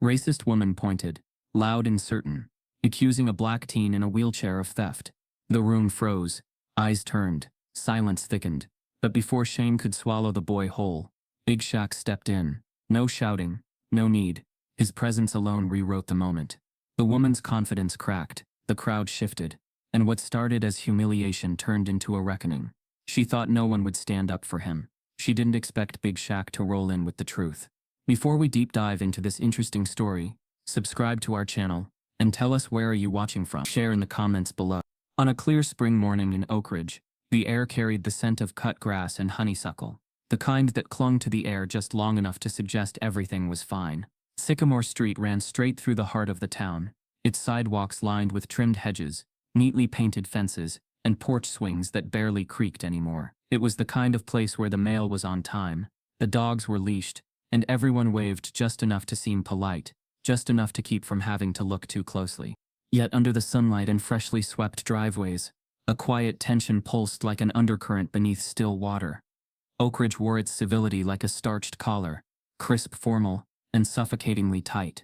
Racist woman pointed, loud and certain, accusing a black teen in a wheelchair of theft. The room froze, eyes turned, silence thickened. But before shame could swallow the boy whole, Big Shaq stepped in. No shouting, no need. His presence alone rewrote the moment. The woman's confidence cracked, the crowd shifted, and what started as humiliation turned into a reckoning. She thought no one would stand up for him. She didn't expect Big Shaq to roll in with the truth. Before we deep dive into this interesting story, subscribe to our channel, and tell us where are you watching from. Share in the comments below. On a clear spring morning in Oak Ridge, the air carried the scent of cut grass and honeysuckle, the kind that clung to the air just long enough to suggest everything was fine. Sycamore Street ran straight through the heart of the town, its sidewalks lined with trimmed hedges, neatly painted fences, and porch swings that barely creaked anymore. It was the kind of place where the mail was on time, the dogs were leashed, and everyone waved just enough to seem polite, just enough to keep from having to look too closely. Yet under the sunlight and freshly swept driveways, a quiet tension pulsed like an undercurrent beneath still water. Oak Ridge wore its civility like a starched collar, crisp, formal, and suffocatingly tight.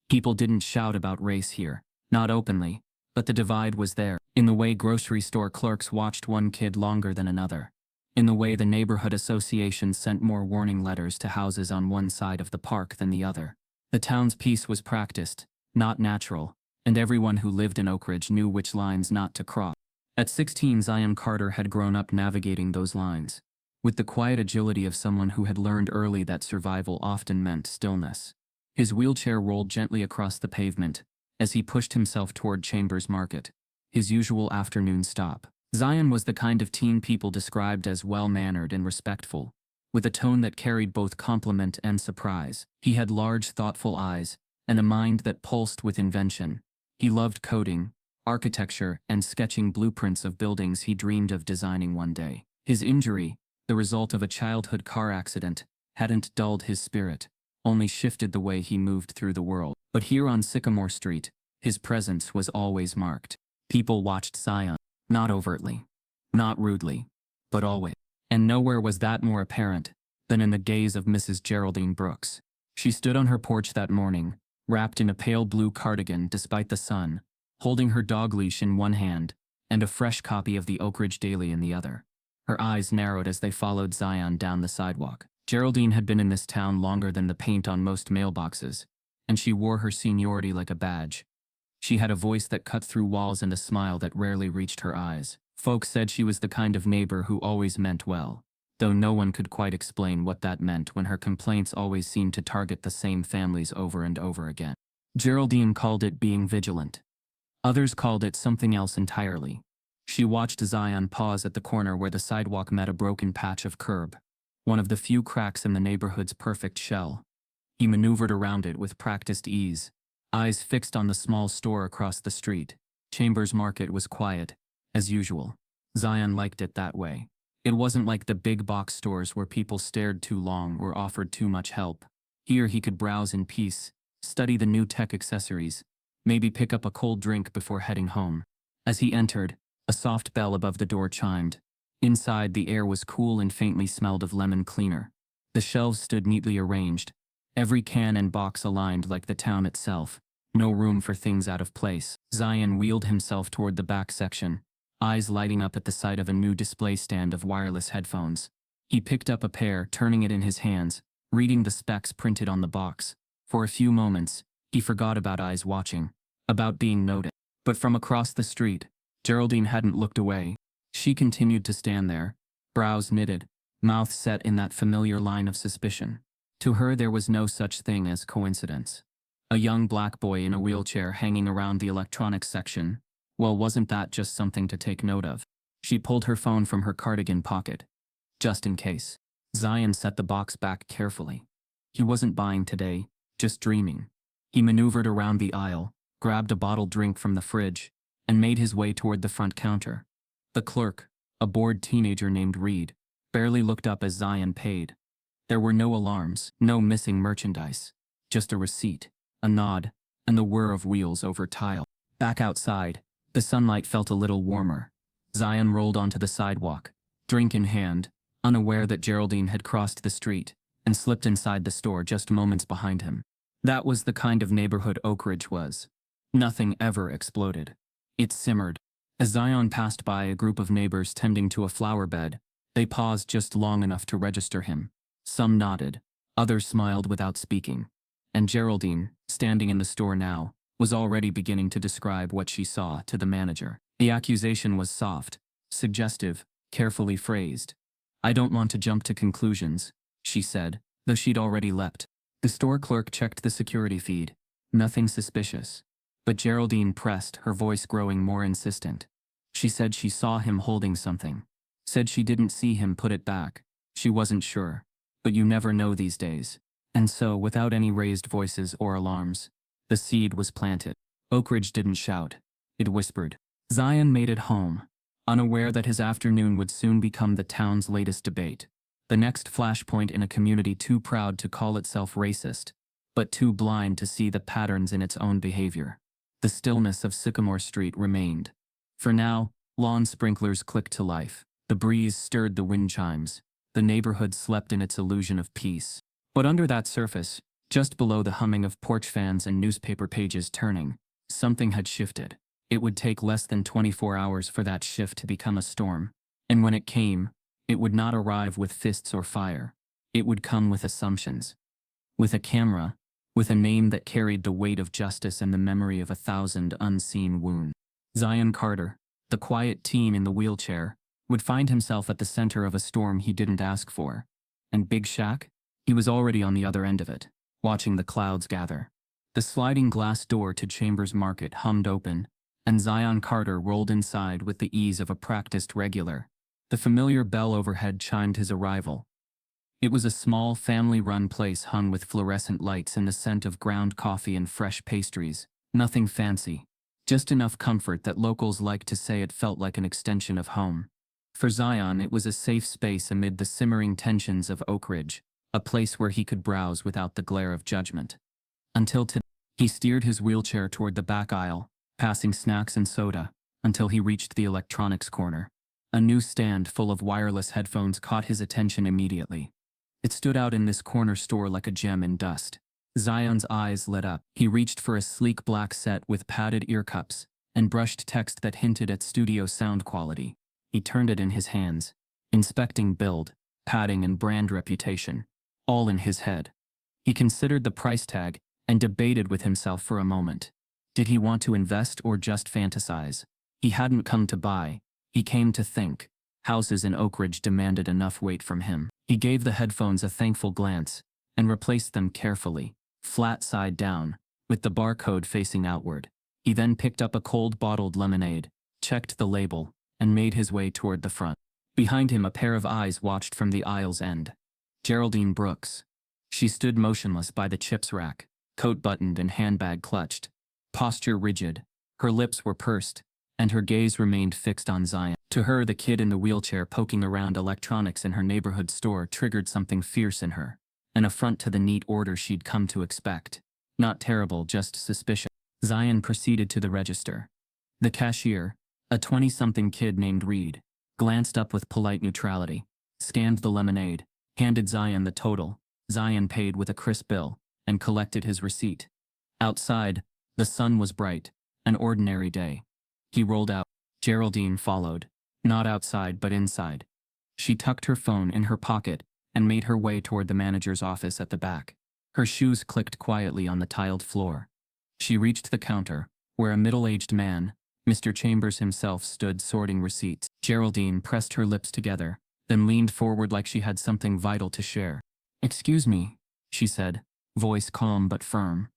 People didn't shout about race here, not openly, but the divide was there, in the way grocery store clerks watched one kid longer than another, in the way the neighborhood association sent more warning letters to houses on one side of the park than the other. The town's peace was practiced, not natural, and everyone who lived in Oak Ridge knew which lines not to cross. At 16, Zion Carter had grown up navigating those lines, with the quiet agility of someone who had learned early that survival often meant stillness. His wheelchair rolled gently across the pavement as he pushed himself toward Chambers Market, his usual afternoon stop. Zion was the kind of teen people described as well-mannered and respectful, with a tone that carried both compliment and surprise. He had large, thoughtful eyes and a mind that pulsed with invention. He loved coding, architecture, and sketching blueprints of buildings he dreamed of designing one day. His injury, the result of a childhood car accident, hadn't dulled his spirit, only shifted the way he moved through the world. But here on Sycamore Street, his presence was always marked. People watched Zion, not overtly, not rudely, but always. And nowhere was that more apparent than in the gaze of Mrs. Geraldine Brooks. She stood on her porch that morning, wrapped in a pale blue cardigan despite the sun, holding her dog leash in one hand and a fresh copy of the Oak Ridge Daily in the other. Her eyes narrowed as they followed Zion down the sidewalk. Geraldine had been in this town longer than the paint on most mailboxes, and she wore her seniority like a badge. She had a voice that cut through walls and a smile that rarely reached her eyes. Folks said she was the kind of neighbor who always meant well, though no one could quite explain what that meant when her complaints always seemed to target the same families over and over again. Geraldine called it being vigilant. Others called it something else entirely. She watched Zion pause at the corner where the sidewalk met a broken patch of curb, one of the few cracks in the neighborhood's perfect shell. He maneuvered around it with practiced ease, eyes fixed on the small store across the street. Chambers Market was quiet, as usual. Zion liked it that way. It wasn't like the big box stores where people stared too long or offered too much help. Here he could browse in peace, study the new tech accessories, maybe pick up a cold drink before heading home. As he entered, a soft bell above the door chimed. Inside, the air was cool and faintly smelled of lemon cleaner. The shelves stood neatly arranged, every can and box aligned like the town itself. No room for things out of place. Zion wheeled himself toward the back section, eyes lighting up at the sight of a new display stand of wireless headphones. He picked up a pair, turning it in his hands, reading the specs printed on the box. For a few moments, he forgot about eyes watching, about being noted. But from across the street, Geraldine hadn't looked away. She continued to stand there, brows knitted, mouth set in that familiar line of suspicion. To her there was no such thing as coincidence. A young black boy in a wheelchair hanging around the electronics section. Well, wasn't that just something to take note of? She pulled her phone from her cardigan pocket, just in case. Zion set the box back carefully. He wasn't buying today, just dreaming. He maneuvered around the aisle, grabbed a bottled drink from the fridge, and made his way toward the front counter. The clerk, a bored teenager named Reed, barely looked up as Zion paid. There were no alarms, no missing merchandise, just a receipt, a nod, and the whir of wheels over tile. Back outside, the sunlight felt a little warmer. Zion rolled onto the sidewalk, drink in hand, unaware that Geraldine had crossed the street and slipped inside the store just moments behind him. That was the kind of neighborhood Oak Ridge was. Nothing ever exploded. It simmered. As Zion passed by a group of neighbors tending to a flower bed, they paused just long enough to register him. Some nodded, others smiled without speaking. And Geraldine, standing in the store now, was already beginning to describe what she saw to the manager. The accusation was soft, suggestive, carefully phrased. "I don't want to jump to conclusions," she said, though she'd already leapt. The store clerk checked the security feed. Nothing suspicious. But Geraldine pressed, her voice growing more insistent. She said she saw him holding something. Said she didn't see him put it back. She wasn't sure. But you never know these days. And so, without any raised voices or alarms, the seed was planted. Oak Ridge didn't shout. It whispered. Zion made it home, unaware that his afternoon would soon become the town's latest debate. The next flashpoint in a community too proud to call itself racist, but too blind to see the patterns in its own behavior. The stillness of Sycamore Street remained. For now, lawn sprinklers clicked to life. The breeze stirred the wind chimes. The neighborhood slept in its illusion of peace. But under that surface, just below the humming of porch fans and newspaper pages turning, something had shifted. It would take less than 24 hours for that shift to become a storm. And when it came, it would not arrive with fists or fire. It would come with assumptions. With a camera, with a name that carried the weight of justice and the memory of 1,000 unseen wounds. Zion Carter, the quiet teen in the wheelchair, would find himself at the center of a storm he didn't ask for. And Big Shaq? He was already on the other end of it, watching the clouds gather. The sliding glass door to Chambers Market hummed open, and Zion Carter rolled inside with the ease of a practiced regular. The familiar bell overhead chimed his arrival. It was a small, family-run place hung with fluorescent lights and the scent of ground coffee and fresh pastries. Nothing fancy. Just enough comfort that locals liked to say it felt like an extension of home. For Zion, it was a safe space amid the simmering tensions of Oak Ridge, a place where he could browse without the glare of judgment. Until today, he steered his wheelchair toward the back aisle, passing snacks and soda, until he reached the electronics corner. A new stand full of wireless headphones caught his attention immediately. It stood out in this corner store like a gem in dust. Zion's eyes lit up. He reached for a sleek black set with padded ear cups and brushed text that hinted at studio sound quality. He turned it in his hands, inspecting build, padding, and brand reputation, all in his head. He considered the price tag and debated with himself for a moment. Did he want to invest or just fantasize? He hadn't come to buy. He came to think. Houses in Oak Ridge demanded enough weight from him. He gave the headphones a thankful glance and replaced them carefully, flat side down, with the barcode facing outward. He then picked up a cold bottled lemonade, checked the label, and made his way toward the front. Behind him, a pair of eyes watched from the aisle's end. Geraldine Brooks. She stood motionless by the chips rack, coat buttoned and handbag clutched, posture rigid. Her lips were pursed, and her gaze remained fixed on Zion. To her, the kid in the wheelchair poking around electronics in her neighborhood store triggered something fierce in her, an affront to the neat order she'd come to expect. Not terrible, just suspicious. Zion proceeded to the register. The cashier, a 20-something kid named Reed, glanced up with polite neutrality, scanned the lemonade, handed Zion the total. Zion paid with a crisp bill, and collected his receipt. Outside, the sun was bright, an ordinary day. He rolled out. Geraldine followed, not outside but inside. She tucked her phone in her pocket and made her way toward the manager's office at the back. Her shoes clicked quietly on the tiled floor. She reached the counter, where a middle-aged man, Mr. Chambers himself, stood sorting receipts. Geraldine pressed her lips together, then leaned forward like she had something vital to share. "Excuse me," she said, voice calm but firm.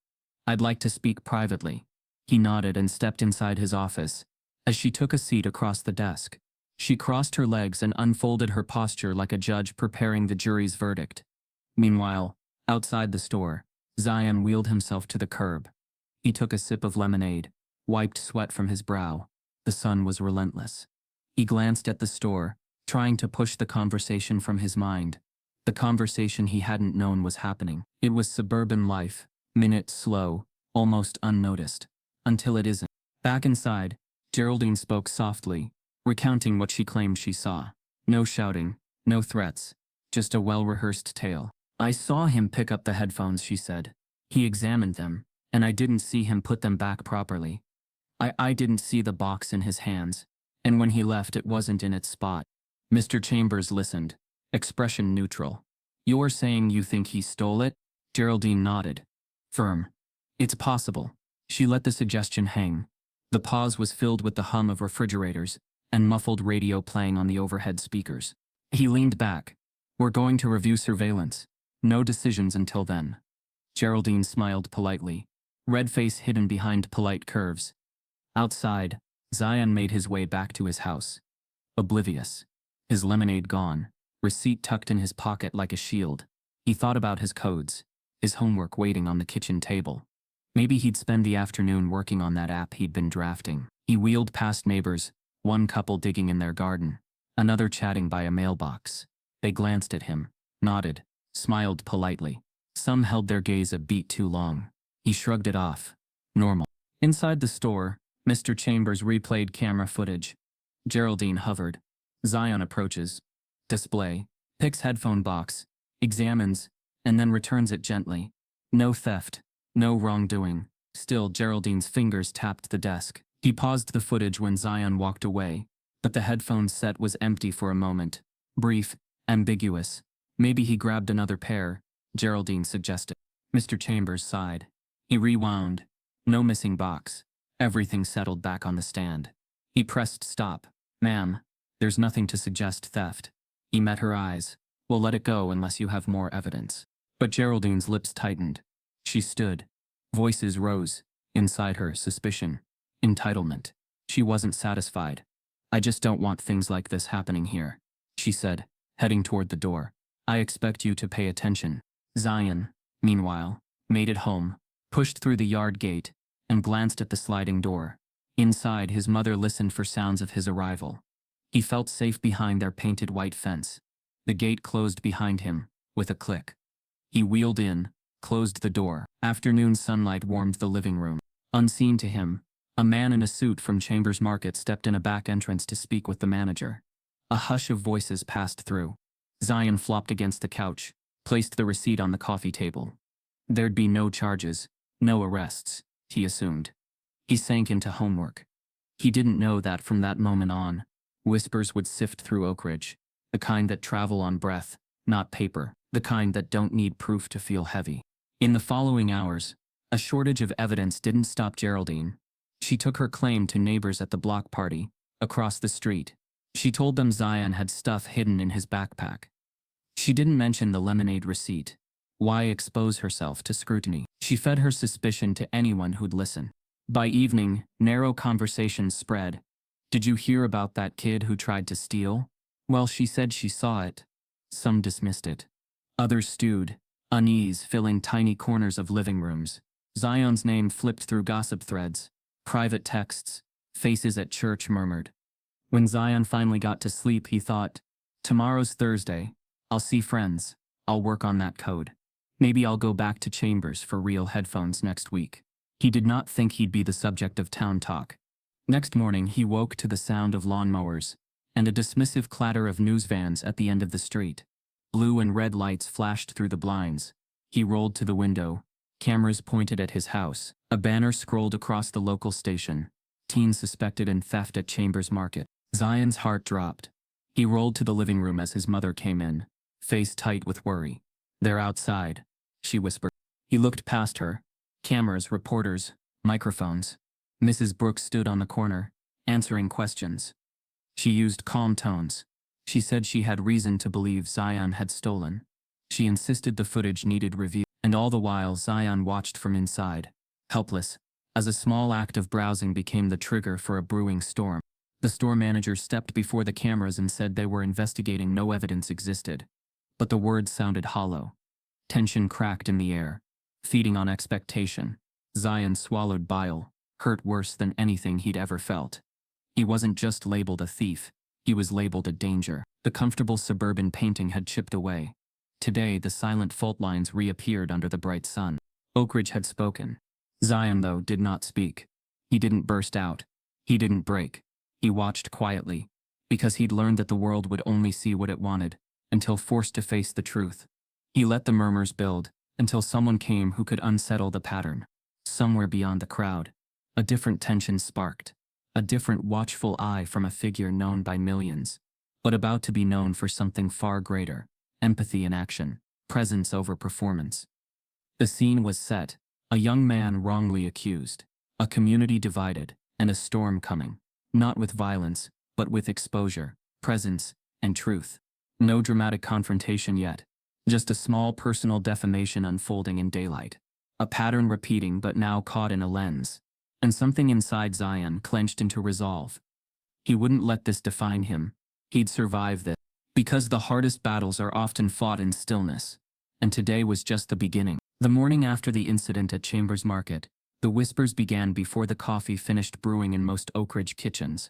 "I'd like to speak privately." He nodded and stepped inside his office. As she took a seat across the desk, she crossed her legs and unfolded her posture like a judge preparing the jury's verdict. Meanwhile, outside the store, Zion wheeled himself to the curb. He took a sip of lemonade, wiped sweat from his brow. The sun was relentless. He glanced at the store, trying to push the conversation from his mind. The conversation he hadn't known was happening. It was suburban life, minute slow, almost unnoticed, until it isn't. Back inside, Geraldine spoke softly, recounting what she claimed she saw. No shouting, no threats, just a well-rehearsed tale. "I saw him pick up the headphones," she said. He examined them, and I didn't see him put them back properly. I didn't see the box in his hands, and when he left it wasn't in its spot. Mr. Chambers listened, expression neutral. You're saying you think he stole it? Geraldine nodded. Firm. It's possible. She let the suggestion hang. The pause was filled with the hum of refrigerators and muffled radio playing on the overhead speakers. He leaned back. We're going to review surveillance. No decisions until then. Geraldine smiled politely, red face hidden behind polite curves. Outside, Zion made his way back to his house. Oblivious. His lemonade gone, receipt tucked in his pocket like a shield. He thought about his codes, his homework waiting on the kitchen table. Maybe he'd spend the afternoon working on that app he'd been drafting. He wheeled past neighbors, one couple digging in their garden, another chatting by a mailbox. They glanced at him, nodded, smiled politely. Some held their gaze a beat too long. He shrugged it off. Normal. Inside the store, Mr. Chambers replayed camera footage. Geraldine hovered. Zion approaches. Display. Picks headphone box. Examines, and then returns it gently. No theft. No wrongdoing. Still, Geraldine's fingers tapped the desk. He paused the footage when Zion walked away, but the headphone set was empty for a moment. Brief, ambiguous. Maybe he grabbed another pair, Geraldine suggested. Mr. Chambers sighed. He rewound. No missing box. Everything settled back on the stand. He pressed stop. Ma'am, there's nothing to suggest theft. He met her eyes. We'll let it go unless you have more evidence. But Geraldine's lips tightened. She stood. Voices rose. Inside her, suspicion. Entitlement. She wasn't satisfied. I just don't want things like this happening here, she said, heading toward the door. I expect you to pay attention. Zion, meanwhile, made it home, pushed through the yard gate, and glanced at the sliding door. Inside, his mother listened for sounds of his arrival. He felt safe behind their painted white fence. The gate closed behind him, with a click. He wheeled in, closed the door. Afternoon sunlight warmed the living room. Unseen to him, a man in a suit from Chambers Market stepped in a back entrance to speak with the manager. A hush of voices passed through. Zion flopped against the couch, placed the receipt on the coffee table. There'd be no charges, no arrests, he assumed. He sank into homework. He didn't know that from that moment on, whispers would sift through Oak Ridge, the kind that travel on breath, not paper, the kind that don't need proof to feel heavy. In the following hours, a shortage of evidence didn't stop Geraldine. She took her claim to neighbors at the block party, across the street. She told them Zion had stuff hidden in his backpack. She didn't mention the lemonade receipt. Why expose herself to scrutiny? She fed her suspicion to anyone who'd listen. By evening, narrow conversations spread. Did you hear about that kid who tried to steal? Well, she said she saw it. Some dismissed it. Others stewed, unease filling tiny corners of living rooms. Zion's name flipped through gossip threads. Private texts, faces at church murmured. When Zion finally got to sleep, he thought, tomorrow's Thursday. I'll see friends. I'll work on that code. Maybe I'll go back to Chambers for real headphones next week. He did not think he'd be the subject of town talk. Next morning, he woke to the sound of lawnmowers and a dismissive clatter of news vans at the end of the street. Blue and red lights flashed through the blinds. He rolled to the window. Cameras pointed at his house. A banner scrolled across the local station. Teen suspected in theft at Chambers Market. Zion's heart dropped. He rolled to the living room as his mother came in, face tight with worry. They're outside, she whispered. He looked past her. Cameras, reporters, microphones. Mrs. Brooks stood on the corner, answering questions. She used calm tones. She said she had reason to believe Zion had stolen. She insisted the footage needed review. And all the while Zion watched from inside, helpless, as a small act of browsing became the trigger for a brewing storm. The store manager stepped before the cameras and said they were investigating. No evidence existed. But the words sounded hollow. Tension cracked in the air, feeding on expectation. Zion swallowed bile, hurt worse than anything he'd ever felt. He wasn't just labeled a thief, he was labeled a danger. The comfortable suburban painting had chipped away. Today, the silent fault lines reappeared under the bright sun. Oak Ridge had spoken. Zion, though, did not speak. He didn't burst out. He didn't break. He watched quietly, because he'd learned that the world would only see what it wanted, until forced to face the truth. He let the murmurs build, until someone came who could unsettle the pattern. Somewhere beyond the crowd, a different tension sparked, a different watchful eye from a figure known by millions, but about to be known for something far greater: empathy in action, presence over performance. The scene was set, a young man wrongly accused, a community divided, and a storm coming, not with violence, but with exposure, presence, and truth. No dramatic confrontation yet, just a small personal defamation unfolding in daylight. A pattern repeating but now caught in a lens. And something inside Zion clenched into resolve. He wouldn't let this define him. He'd survive this. Because the hardest battles are often fought in stillness. And today was just the beginning. The morning after the incident at Chambers Market, the whispers began before the coffee finished brewing in most Oak Ridge kitchens.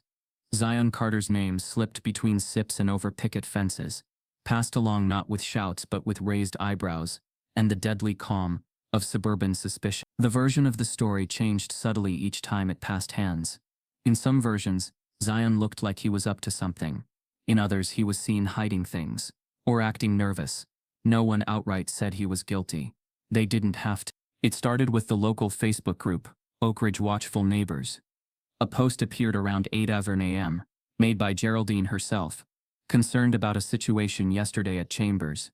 Zion Carter's name slipped between sips and over picket fences, passed along not with shouts but with raised eyebrows, and the deadly calm of suburban suspicion. The version of the story changed subtly each time it passed hands. In some versions, Zion looked like he was up to something. In others, he was seen hiding things, or acting nervous. No one outright said he was guilty. They didn't have to. It started with the local Facebook group, Oak Ridge Watchful Neighbors. A post appeared around 8 a.m., made by Geraldine herself, concerned about a situation yesterday at Chambers.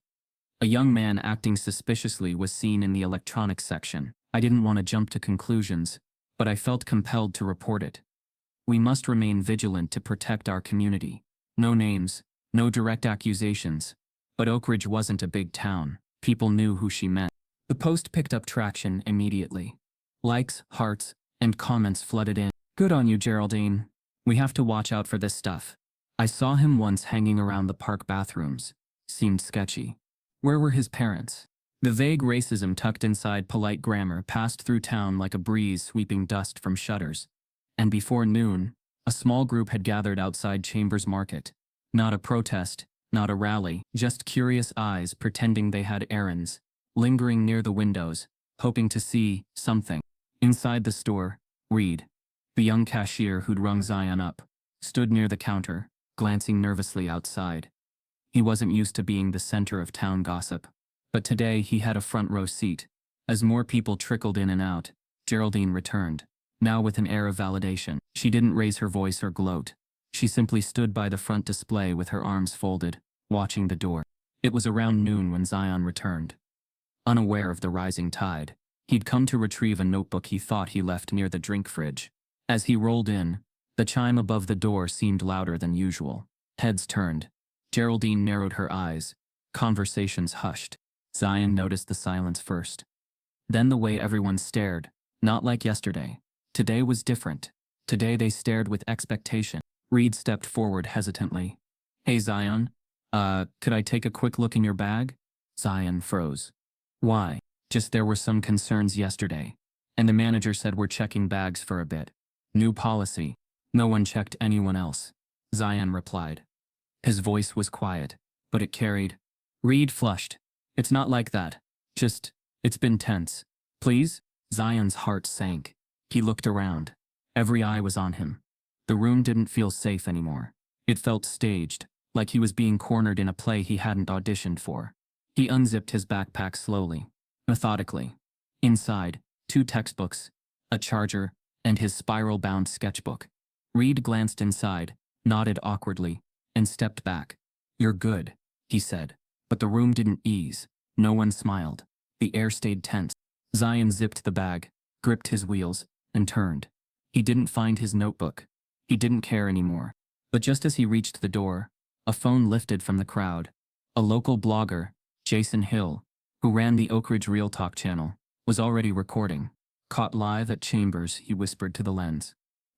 A young man acting suspiciously was seen in the electronics section. I didn't want to jump to conclusions, but I felt compelled to report it. We must remain vigilant to protect our community. No names, no direct accusations, but Oak Ridge wasn't a big town. People knew who she meant. The post picked up traction immediately. Likes, hearts, and comments flooded in. Good on you, Geraldine. We have to watch out for this stuff. I saw him once hanging around the park bathrooms. Seemed sketchy. Where were his parents? The vague racism tucked inside polite grammar passed through town like a breeze sweeping dust from shutters. And before noon, a small group had gathered outside Chambers Market. Not a protest, not a rally, just curious eyes pretending they had errands, lingering near the windows, hoping to see something. Inside the store, Reed, the young cashier who'd rung Zion up, stood near the counter, glancing nervously outside. He wasn't used to being the center of town gossip, but today he had a front row seat. As more people trickled in and out, Geraldine returned, now with an air of validation. She didn't raise her voice or gloat. She simply stood by the front display with her arms folded, watching the door. It was around noon when Zion returned. Unaware of the rising tide, he'd come to retrieve a notebook he thought he left near the drink fridge. As he rolled in, the chime above the door seemed louder than usual. Heads turned. Geraldine narrowed her eyes. Conversations hushed. Zion noticed the silence first. Then the way everyone stared, not like yesterday. Today was different. Today they stared with expectation. Reed stepped forward hesitantly. Hey Zion, could I take a quick look in your bag? Zion froze. Why? Just there were some concerns yesterday. And the manager said we're checking bags for a bit. New policy. No one checked anyone else. Zion replied. His voice was quiet, but it carried. Reed flushed. It's not like that. Just, it's been tense. Please? Zion's heart sank. He looked around. Every eye was on him. The room didn't feel safe anymore. It felt staged, like he was being cornered in a play he hadn't auditioned for. He unzipped his backpack slowly, methodically. Inside, 2 textbooks, a charger, and his spiral-bound sketchbook. Reed glanced inside, nodded awkwardly, and stepped back. You're good, he said. But the room didn't ease. No one smiled. The air stayed tense. Zion zipped the bag, gripped his wheels, and turned. He didn't find his notebook. He didn't care anymore. But just as he reached the door, a phone lifted from the crowd. A local blogger, Jason Hill, who ran the Oak Ridge Real Talk channel, was already recording. Caught live at Chambers, he whispered to the lens.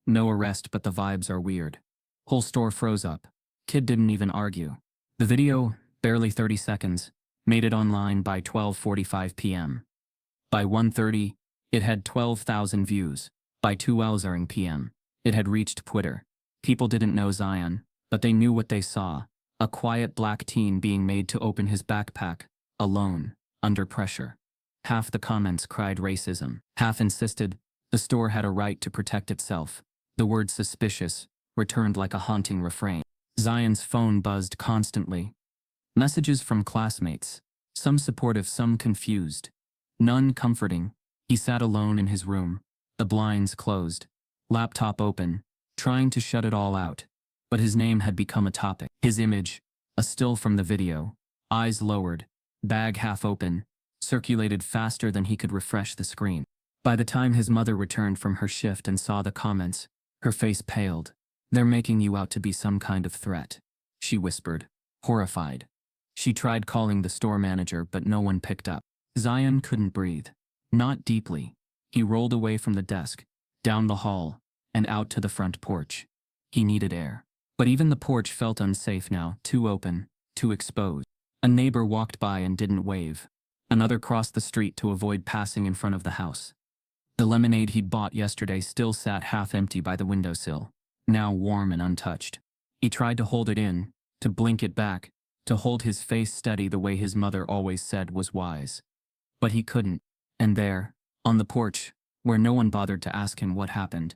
No arrest, but the vibes are weird. Whole store froze up. Kid didn't even argue. The video, barely 30 seconds, made it online by 12:45 p.m. By 1:30, it had 12,000 views. By 2:00 p.m., it had reached Twitter. People didn't know Zion, but they knew what they saw. A quiet black teen being made to open his backpack, alone, under pressure. Half the comments cried racism. Half insisted the store had a right to protect itself. The word suspicious returned like a haunting refrain. Zion's phone buzzed constantly. Messages from classmates, some supportive, some confused. None comforting. He sat alone in his room, the blinds closed, laptop open, trying to shut it all out. But his name had become a topic. His image, a still from the video, eyes lowered, bag half open, circulated faster than he could refresh the screen. By the time his mother returned from her shift and saw the comments, her face paled. "They're making you out to be some kind of threat," she whispered, horrified. She tried calling the store manager, but no one picked up. Zion couldn't breathe. Not deeply. He rolled away from the desk, down the hall, and out to the front porch. He needed air. But even the porch felt unsafe now, too open, too exposed. A neighbor walked by and didn't wave. Another crossed the street to avoid passing in front of the house. The lemonade he'd bought yesterday still sat half empty by the windowsill, now warm and untouched. He tried to hold it in, to blink it back, to hold his face steady the way his mother always said was wise. But he couldn't. And there, on the porch, where no one bothered to ask him what happened,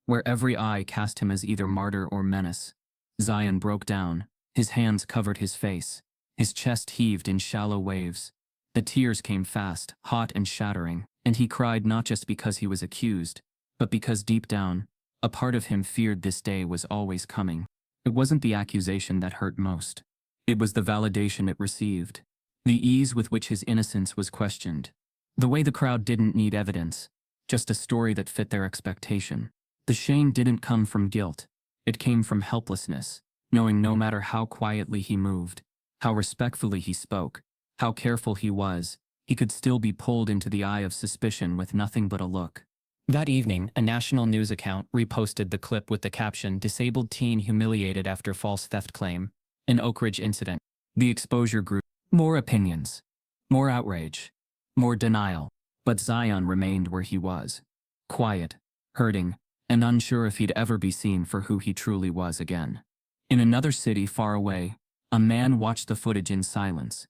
where every eye cast him as either martyr or menace, Zion broke down. His hands covered his face. His chest heaved in shallow waves. The tears came fast, hot and shattering, and he cried not just because he was accused, but because deep down, a part of him feared this day was always coming. It wasn't the accusation that hurt most. It was the validation it received. The ease with which his innocence was questioned. The way the crowd didn't need evidence, just a story that fit their expectation. The shame didn't come from guilt. It came from helplessness, knowing no matter how quietly he moved, how respectfully he spoke, how careful he was, he could still be pulled into the eye of suspicion with nothing but a look. That evening, a national news account reposted the clip with the caption, "Disabled teen humiliated after false theft claim. An Oak Ridge incident." The exposure grew. More opinions. More outrage. More denial. But Zion remained where he was. Quiet, hurting, and unsure if he'd ever be seen for who he truly was again. In another city far away, a man watched the footage in silence.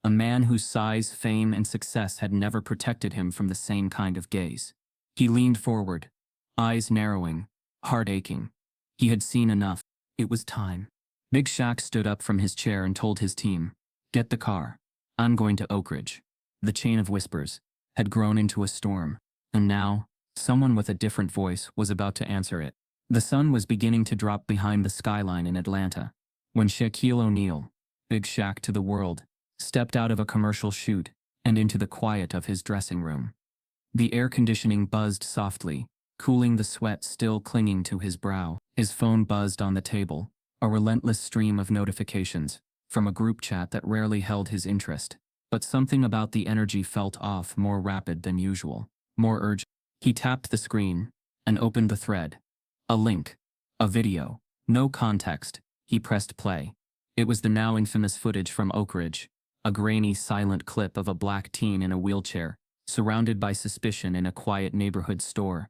A man whose size, fame, and success had never protected him from the same kind of gaze. He leaned forward, eyes narrowing, heart aching. He had seen enough. It was time. Big Shaq stood up from his chair and told his team, "Get the car. I'm going to Oak Ridge." The chain of whispers had grown into a storm, and now, someone with a different voice was about to answer it. The sun was beginning to drop behind the skyline in Atlanta, when Shaquille O'Neal, Big Shaq to the world, stepped out of a commercial shoot and into the quiet of his dressing room. The air conditioning buzzed softly, cooling the sweat still clinging to his brow. His phone buzzed on the table, a relentless stream of notifications, from a group chat that rarely held his interest. But something about the energy felt off, more rapid than usual, more urgent. He tapped the screen and opened the thread. A link. A video. No context. He pressed play. It was the now infamous footage from Oak Ridge, a grainy, silent clip of a black teen in a wheelchair, surrounded by suspicion in a quiet neighborhood store.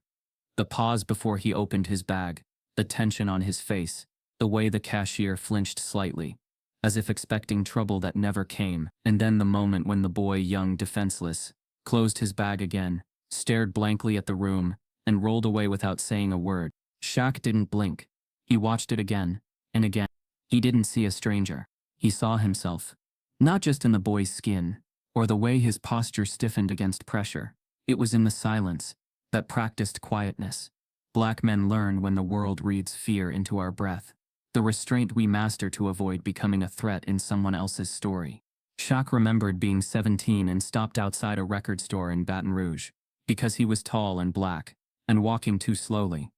The pause before he opened his bag, the tension on his face, the way the cashier flinched slightly, as if expecting trouble that never came, and then the moment when the boy, young, defenseless, closed his bag again, stared blankly at the room, and rolled away without saying a word. Shaq didn't blink. He watched it again, and again. He didn't see a stranger. He saw himself. Not just in the boy's skin, or the way his posture stiffened against pressure. It was in the silence, that practiced quietness. Black men learn when the world reads fear into our breath. The restraint we master to avoid becoming a threat in someone else's story. Shaq remembered being 17 and stopped outside a record store in Baton Rouge, because he was tall and black, and walking too slowly.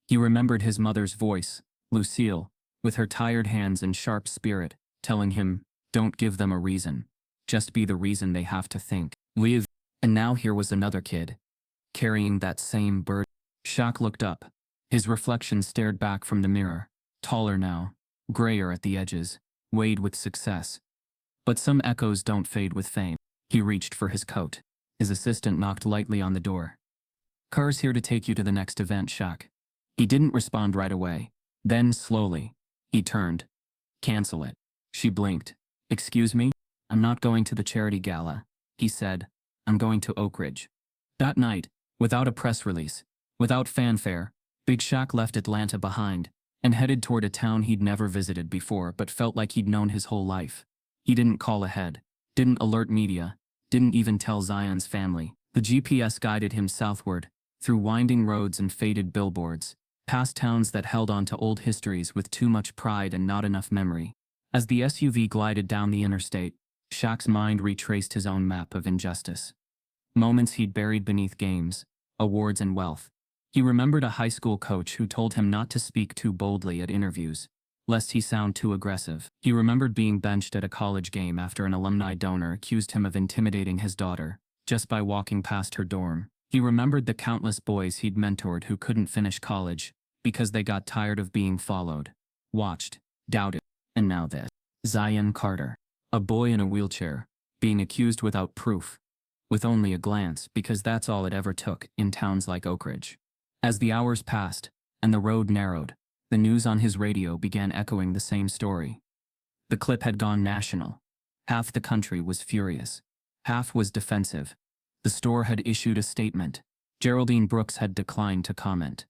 He remembered his mother's voice, Lucille, with her tired hands and sharp spirit, telling him, "Don't give them a reason. Just be the reason they have to think. Live." And now here was another kid, carrying that same burden. Shaq looked up. His reflection stared back from the mirror, taller now, grayer at the edges, weighed with success. But some echoes don't fade with fame. He reached for his coat. His assistant knocked lightly on the door. "Car's here to take you to the next event, Shaq." He didn't respond right away. Then, slowly, he turned. "Cancel it." She blinked. "Excuse me? I'm not going to the charity gala," he said. "I'm going to Oak Ridge." That night, without a press release, without fanfare, Big Shaq left Atlanta behind and headed toward a town he'd never visited before but felt like he'd known his whole life. He didn't call ahead, didn't alert media, Didn't even tell Zion's family. The GPS guided him southward, through winding roads and faded billboards, past towns that held on to old histories with too much pride and not enough memory. As the SUV glided down the interstate, Shaq's mind retraced his own map of injustice. Moments he'd buried beneath games, awards and wealth. He remembered a high school coach who told him not to speak too boldly at interviews, lest he sound too aggressive. He remembered being benched at a college game after an alumni donor accused him of intimidating his daughter, just by walking past her dorm. He remembered the countless boys he'd mentored who couldn't finish college, because they got tired of being followed, watched, doubted. And now this. Zion Carter. A boy in a wheelchair, being accused without proof, with only a glance, because that's all it ever took in towns like Oak Ridge. As the hours passed, and the road narrowed, the news on his radio began echoing the same story. The clip had gone national. Half the country was furious. Half was defensive. The store had issued a statement. Geraldine Brooks had declined to comment.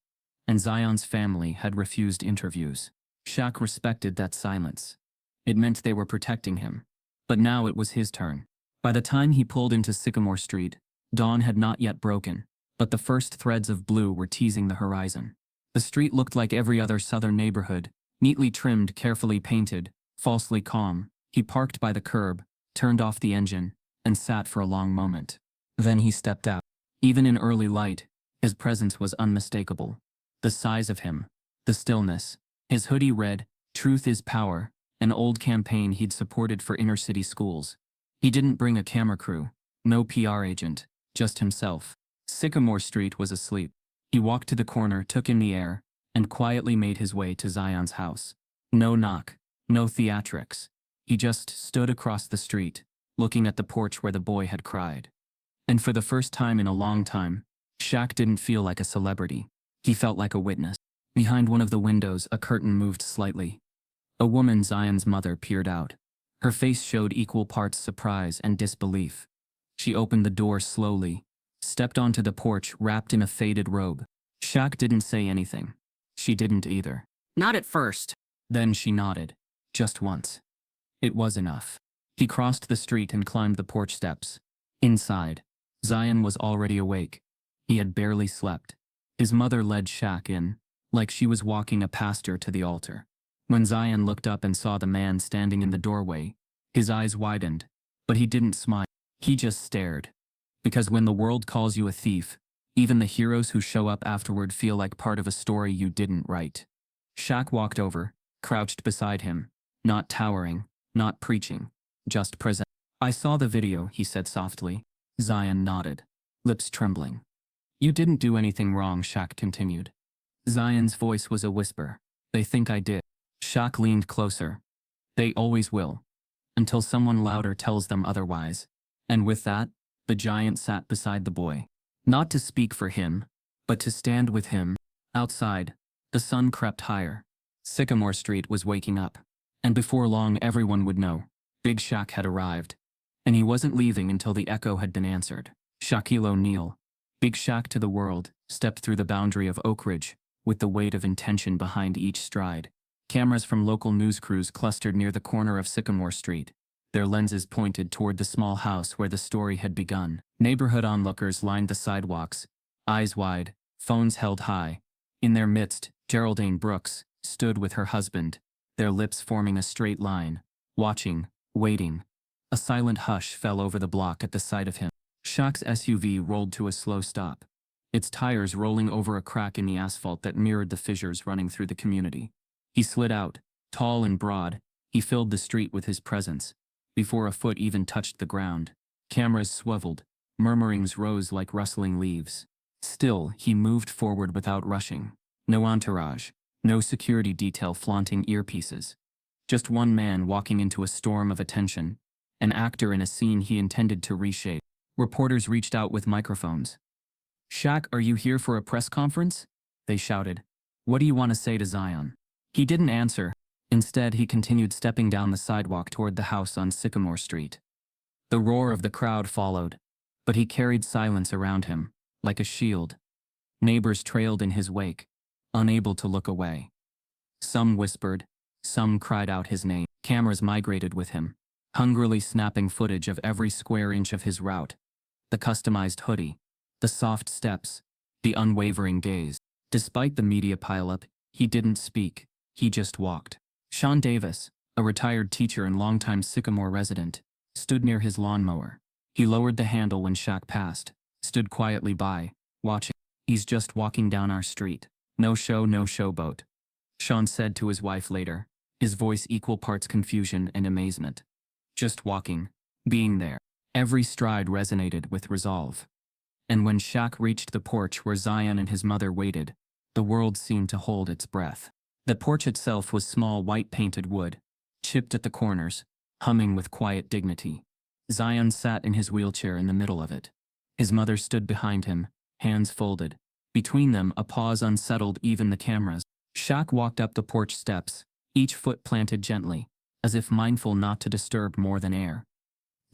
And Zion's family had refused interviews. Shaq respected that silence. It meant they were protecting him. But now it was his turn. By the time he pulled into Sycamore Street, dawn had not yet broken, but the first threads of blue were teasing the horizon. The street looked like every other southern neighborhood, neatly trimmed, carefully painted, falsely calm. He parked by the curb, turned off the engine, and sat for a long moment. Then he stepped out. Even in early light, his presence was unmistakable. The size of him, the stillness. His hoodie read, "Truth is Power," an old campaign he'd supported for inner-city schools. He didn't bring a camera crew, no PR agent, just himself. Sycamore Street was asleep. He walked to the corner, took in the air, and quietly made his way to Zion's house. No knock, no theatrics. He just stood across the street, looking at the porch where the boy had cried. And for the first time in a long time, Shaq didn't feel like a celebrity. He felt like a witness. Behind one of the windows, a curtain moved slightly. A woman, Zion's mother, peered out. Her face showed equal parts surprise and disbelief. She opened the door slowly, stepped onto the porch wrapped in a faded robe. Shaq didn't say anything. She didn't either. Not at first. Then she nodded. Just once. It was enough. He crossed the street and climbed the porch steps. Inside, Zion was already awake. He had barely slept. His mother led Shaq in, like she was walking a pastor to the altar. When Zion looked up and saw the man standing in the doorway, his eyes widened, but he didn't smile. He just stared. Because when the world calls you a thief, even the heroes who show up afterward feel like part of a story you didn't write. Shaq walked over, crouched beside him, not towering, not preaching, just present. "I saw the video," he said softly. Zion nodded, lips trembling. "You didn't do anything wrong," Shaq continued. Zion's voice was a whisper. "They think I did." Shaq leaned closer. "They always will. Until someone louder tells them otherwise." And with that, the giant sat beside the boy. Not to speak for him, but to stand with him. Outside, the sun crept higher. Sycamore Street was waking up. And before long everyone would know. Big Shaq had arrived. And he wasn't leaving until the echo had been answered. Shaquille O'Neal, Big Shaq to the world, stepped through the boundary of Oak Ridge, with the weight of intention behind each stride. Cameras from local news crews clustered near the corner of Sycamore Street, their lenses pointed toward the small house where the story had begun. Neighborhood onlookers lined the sidewalks, eyes wide, phones held high. In their midst, Geraldine Brooks stood with her husband, their lips forming a straight line, watching, waiting. A silent hush fell over the block at the sight of him. Shaq's SUV rolled to a slow stop, its tires rolling over a crack in the asphalt that mirrored the fissures running through the community. He slid out, tall and broad. He filled the street with his presence. Before a foot even touched the ground, cameras swiveled, murmurings rose like rustling leaves. Still, he moved forward without rushing. No entourage, no security detail flaunting earpieces. Just one man walking into a storm of attention, an actor in a scene he intended to reshape. Reporters reached out with microphones. "Shaq, are you here for a press conference?" they shouted. "What do you want to say to Zion?" He didn't answer. Instead, he continued stepping down the sidewalk toward the house on Sycamore Street. The roar of the crowd followed, but he carried silence around him, like a shield. Neighbors trailed in his wake, unable to look away. Some whispered, some cried out his name. Cameras migrated with him. hungrily snapping footage of every square inch of his route. The customized hoodie, the soft steps, the unwavering gaze. Despite the media pileup, he didn't speak, he just walked. Sean Davis, a retired teacher and longtime Sycamore resident, stood near his lawnmower. He lowered the handle when Shaq passed, stood quietly by, watching. He's just walking down our street. No show, no showboat. Sean said to his wife later, his voice equal parts confusion and amazement. Just walking, being there. Every stride resonated with resolve. And when Shaq reached the porch where Zion and his mother waited, the world seemed to hold its breath. The porch itself was small white-painted wood, chipped at the corners, humming with quiet dignity. Zion sat in his wheelchair in the middle of it. His mother stood behind him, hands folded. Between them, a pause unsettled even the cameras. Shaq walked up the porch steps, each foot planted gently, as if mindful not to disturb more than air.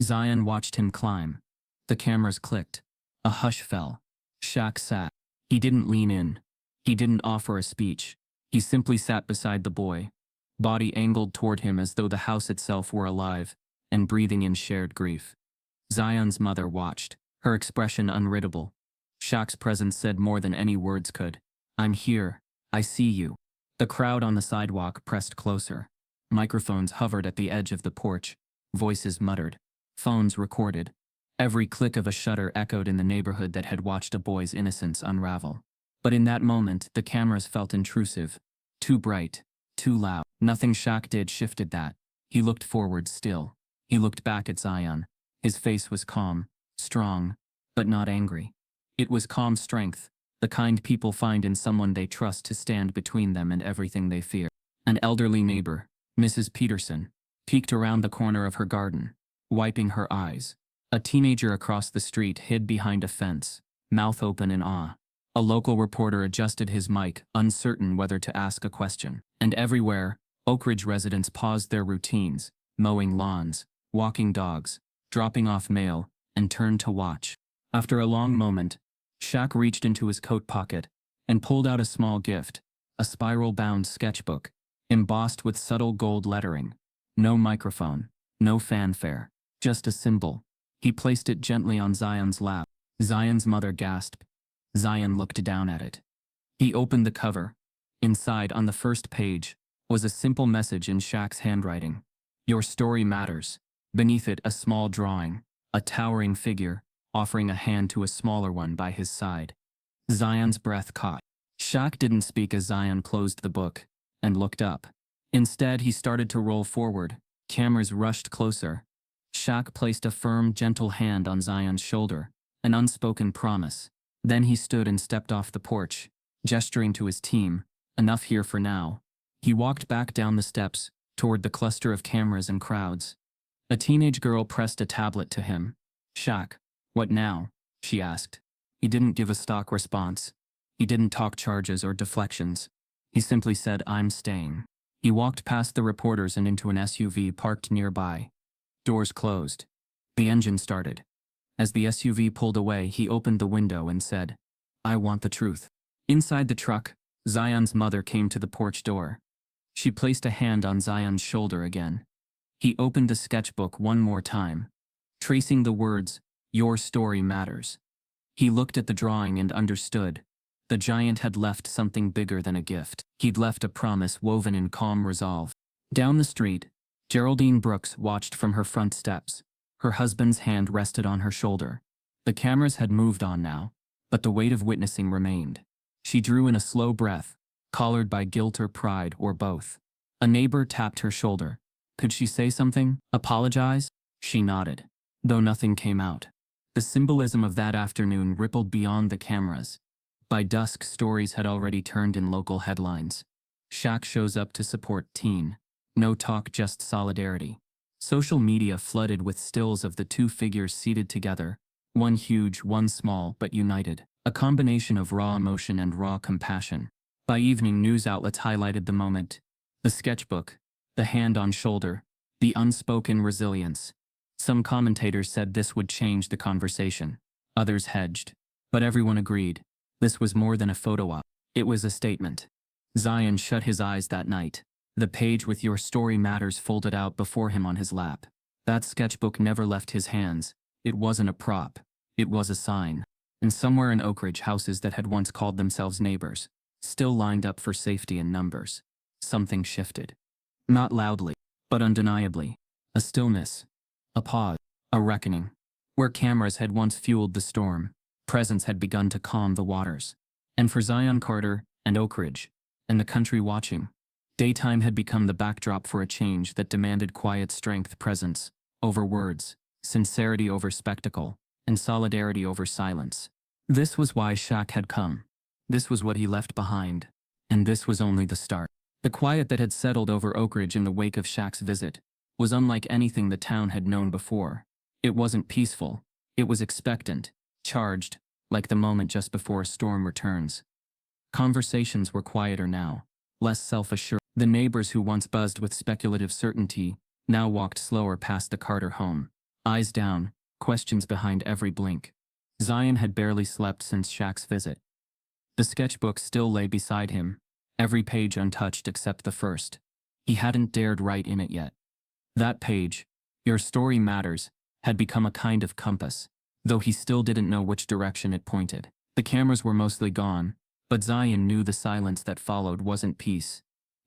Zion watched him climb. The cameras clicked. A hush fell. Shaq sat. He didn't lean in. He didn't offer a speech. He simply sat beside the boy, body angled toward him as though the house itself were alive and breathing in shared grief. Zion's mother watched, her expression unreadable. Shaq's presence said more than any words could. I'm here. I see you. The crowd on the sidewalk pressed closer. Microphones hovered at the edge of the porch. Voices muttered. Phones recorded. Every click of a shutter echoed in the neighborhood that had watched a boy's innocence unravel. But in that moment, the cameras felt intrusive. Too bright. Too loud. Nothing Shaq did shifted that. He looked forward still. He looked back at Zion. His face was calm, strong, but not angry. It was calm strength, the kind people find in someone they trust to stand between them and everything they fear. An elderly neighbor, Mrs. Peterson, peeked around the corner of her garden, wiping her eyes. A teenager across the street hid behind a fence, mouth open in awe. A local reporter adjusted his mic, uncertain whether to ask a question. And everywhere, Oak Ridge residents paused their routines, mowing lawns, walking dogs, dropping off mail, and turned to watch. After a long moment, Shaq reached into his coat pocket and pulled out a small gift, a spiral-bound sketchbook, embossed with subtle gold lettering. No microphone, no fanfare, just a symbol. He placed it gently on Zion's lap. Zion's mother gasped. Zion looked down at it. He opened the cover. Inside, on the first page, was a simple message in Shaq's handwriting. Your story matters. Beneath it, a small drawing, a towering figure, offering a hand to a smaller one by his side. Zion's breath caught. Shaq didn't speak as Zion closed the book and looked up. Instead, he started to roll forward. Cameras rushed closer. Shaq placed a firm, gentle hand on Zion's shoulder, an unspoken promise. Then he stood and stepped off the porch, gesturing to his team, enough here for now. He walked back down the steps, toward the cluster of cameras and crowds. A teenage girl pressed a tablet to him. Shaq, what now? She asked. He didn't give a stock response. He didn't talk charges or deflections. He simply said, I'm staying. He walked past the reporters and into an SUV parked nearby. Doors closed. The engine started. As the SUV pulled away, he opened the window and said, I want the truth. Inside the truck, Zion's mother came to the porch door. She placed a hand on Zion's shoulder again. He opened the sketchbook one more time, tracing the words, Your story matters. He looked at the drawing and understood. The giant had left something bigger than a gift. He'd left a promise woven in calm resolve. Down the street, Geraldine Brooks watched from her front steps. Her husband's hand rested on her shoulder. The cameras had moved on now, but the weight of witnessing remained. She drew in a slow breath, collared by guilt or pride or both. A neighbor tapped her shoulder. Could she say something? Apologize? She nodded, though nothing came out. The symbolism of that afternoon rippled beyond the cameras. By dusk, stories had already turned in local headlines. Shaq shows up to support teen. No talk, just solidarity. Social media flooded with stills of the two figures seated together, one huge, one small, but united. A combination of raw emotion and raw compassion. By evening, news outlets highlighted the moment. The sketchbook, the hand on shoulder, the unspoken resilience. Some commentators said this would change the conversation. Others hedged. But everyone agreed. This was more than a photo op. It was a statement. Zion shut his eyes that night. The page with Your Story Matters folded out before him on his lap. That sketchbook never left his hands. It wasn't a prop. It was a sign. And somewhere in Oak Ridge, houses that had once called themselves neighbors still lined up for safety in numbers. Something shifted. Not loudly, but undeniably. A stillness. A pause. A reckoning. Where cameras had once fueled the storm, presence had begun to calm the waters. And for Zion Carter and Oak Ridge, and the country watching, daytime had become the backdrop for a change that demanded quiet strength, presence over words, sincerity over spectacle, and solidarity over silence. This was why Shaq had come. This was what he left behind. And this was only the start. The quiet that had settled over Oak Ridge in the wake of Shaq's visit was unlike anything the town had known before. It wasn't peaceful. It was expectant, charged, like the moment just before a storm returns. Conversations were quieter now, less self-assured. The neighbors who once buzzed with speculative certainty now walked slower past the Carter home, eyes down, questions behind every blink. Zion had barely slept since Shaq's visit. The sketchbook still lay beside him, every page untouched except the first. He hadn't dared write in it yet. That page, "Your story matters," had become a kind of compass, though he still didn't know which direction it pointed. The cameras were mostly gone, but Zion knew the silence that followed wasn't peace.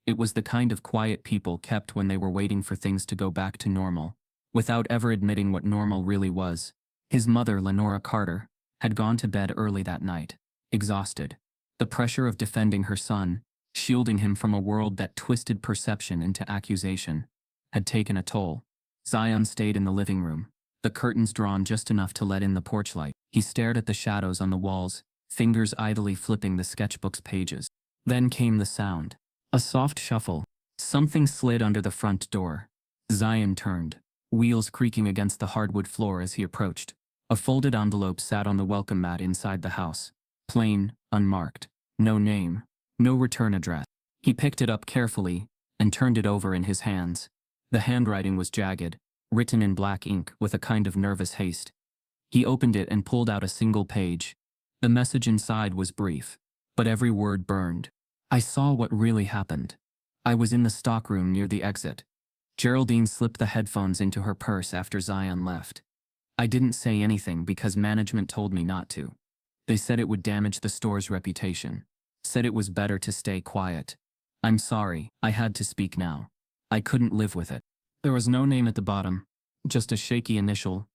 It was the kind of quiet people kept when they were waiting for things to go back to normal, without ever admitting what normal really was. His mother, Lenora Carter, had gone to bed early that night, exhausted. The pressure of defending her son, shielding him from a world that twisted perception into accusation, had taken a toll. Zion stayed in the living room, the curtains drawn just enough to let in the porch light. He stared at the shadows on the walls, fingers idly flipping the sketchbook's pages. Then came the sound. A soft shuffle. Something slid under the front door. Zion turned, wheels creaking against the hardwood floor as he approached. A folded envelope sat on the welcome mat inside the house. Plain, unmarked. No name. No return address. He picked it up carefully and turned it over in his hands. The handwriting was jagged, written in black ink with a kind of nervous haste. He opened it and pulled out a single page. The message inside was brief, but every word burned. "I saw what really happened. I was in the stockroom near the exit." Geraldine slipped the headphones into her purse after Zion left. "I didn't say anything because management told me not to. They said it would damage the store's reputation. Said it was better to stay quiet. I'm sorry, I had to speak now. I couldn't live with it." There was no name at the bottom, just a shaky initial.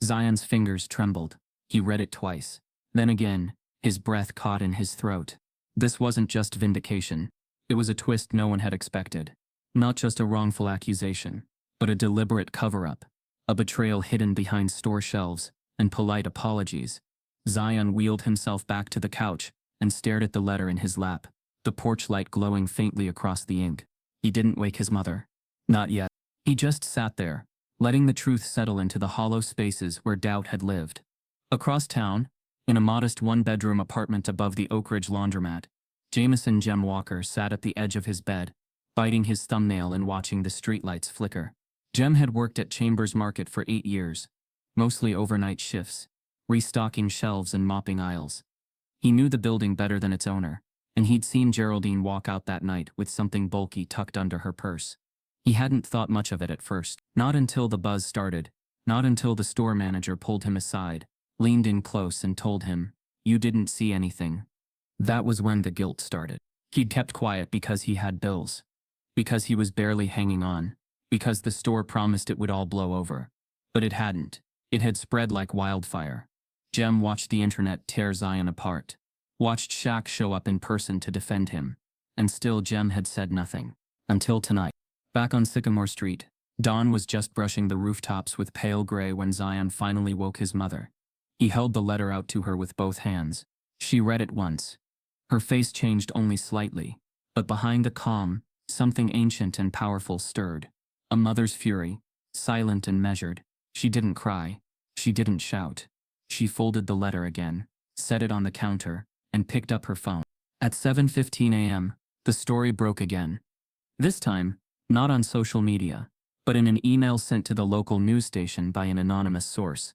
Zion's fingers trembled. He read it twice. Then again, his breath caught in his throat. This wasn't just vindication. It was a twist no one had expected. Not just a wrongful accusation, but a deliberate cover-up. A betrayal hidden behind store shelves and polite apologies. Zion wheeled himself back to the couch and stared at the letter in his lap, the porch light glowing faintly across the ink. He didn't wake his mother. Not yet. He just sat there, letting the truth settle into the hollow spaces where doubt had lived. Across town, in a modest one-bedroom apartment above the Oak Ridge laundromat, Jameson Jem Walker sat at the edge of his bed, biting his thumbnail and watching the streetlights flicker. Jem had worked at Chambers Market for 8 years, mostly overnight shifts, restocking shelves and mopping aisles. He knew the building better than its owner, and he'd seen Geraldine walk out that night with something bulky tucked under her purse. He hadn't thought much of it at first, not until the buzz started, not until the store manager pulled him aside, leaned in close and told him, "You didn't see anything." That was when the guilt started. He'd kept quiet because he had bills, because he was barely hanging on, because the store promised it would all blow over. But it hadn't. It had spread like wildfire. Jem watched the internet tear Zion apart, watched Shaq show up in person to defend him, and still Jem had said nothing. Until tonight. Back on Sycamore Street, dawn was just brushing the rooftops with pale gray when Zion finally woke his mother. He held the letter out to her with both hands. She read it once. Her face changed only slightly, but behind the calm, something ancient and powerful stirred. A mother's fury, silent and measured. She didn't cry. She didn't shout. She folded the letter again, set it on the counter, and picked up her phone. At 7:15 a.m., the story broke again. This time, not on social media, but in an email sent to the local news station by an anonymous source.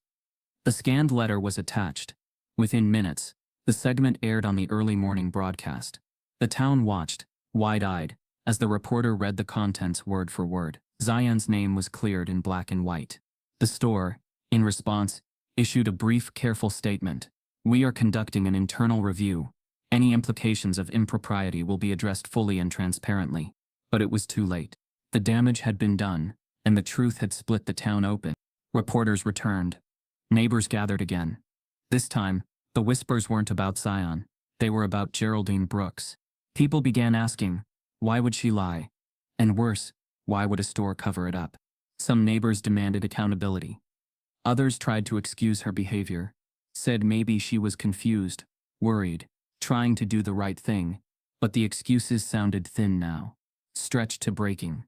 The scanned letter was attached. Within minutes, the segment aired on the early morning broadcast. The town watched, wide-eyed, as the reporter read the contents word for word. Zion's name was cleared in black and white. The store, in response, issued a brief, careful statement. We are conducting an internal review. Any implications of impropriety will be addressed fully and transparently. But it was too late. The damage had been done, and the truth had split the town open. Reporters returned. Neighbors gathered again. This time, the whispers weren't about Zion. They were about Geraldine Brooks. People began asking, why would she lie? And worse, why would a store cover it up? Some neighbors demanded accountability. Others tried to excuse her behavior, said maybe she was confused, worried, trying to do the right thing, but the excuses sounded thin now, stretched to breaking.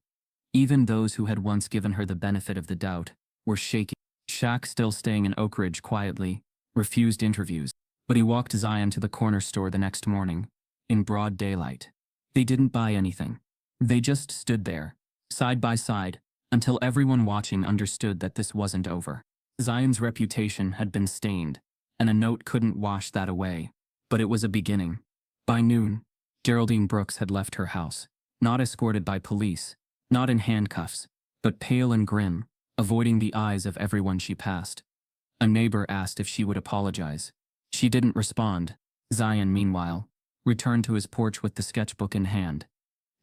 Even those who had once given her the benefit of the doubt were shaking. Shaq, still staying in Oak Ridge quietly, refused interviews, but he walked Zion to the corner store the next morning, in broad daylight. They didn't buy anything. They just stood there, side by side, until everyone watching understood that this wasn't over. Zion's reputation had been stained, and a note couldn't wash that away, but it was a beginning. By noon, Geraldine Brooks had left her house, not escorted by police, not in handcuffs, but pale and grim, avoiding the eyes of everyone she passed. A neighbor asked if she would apologize. She didn't respond. Zion, meanwhile, returned to his porch with the sketchbook in hand.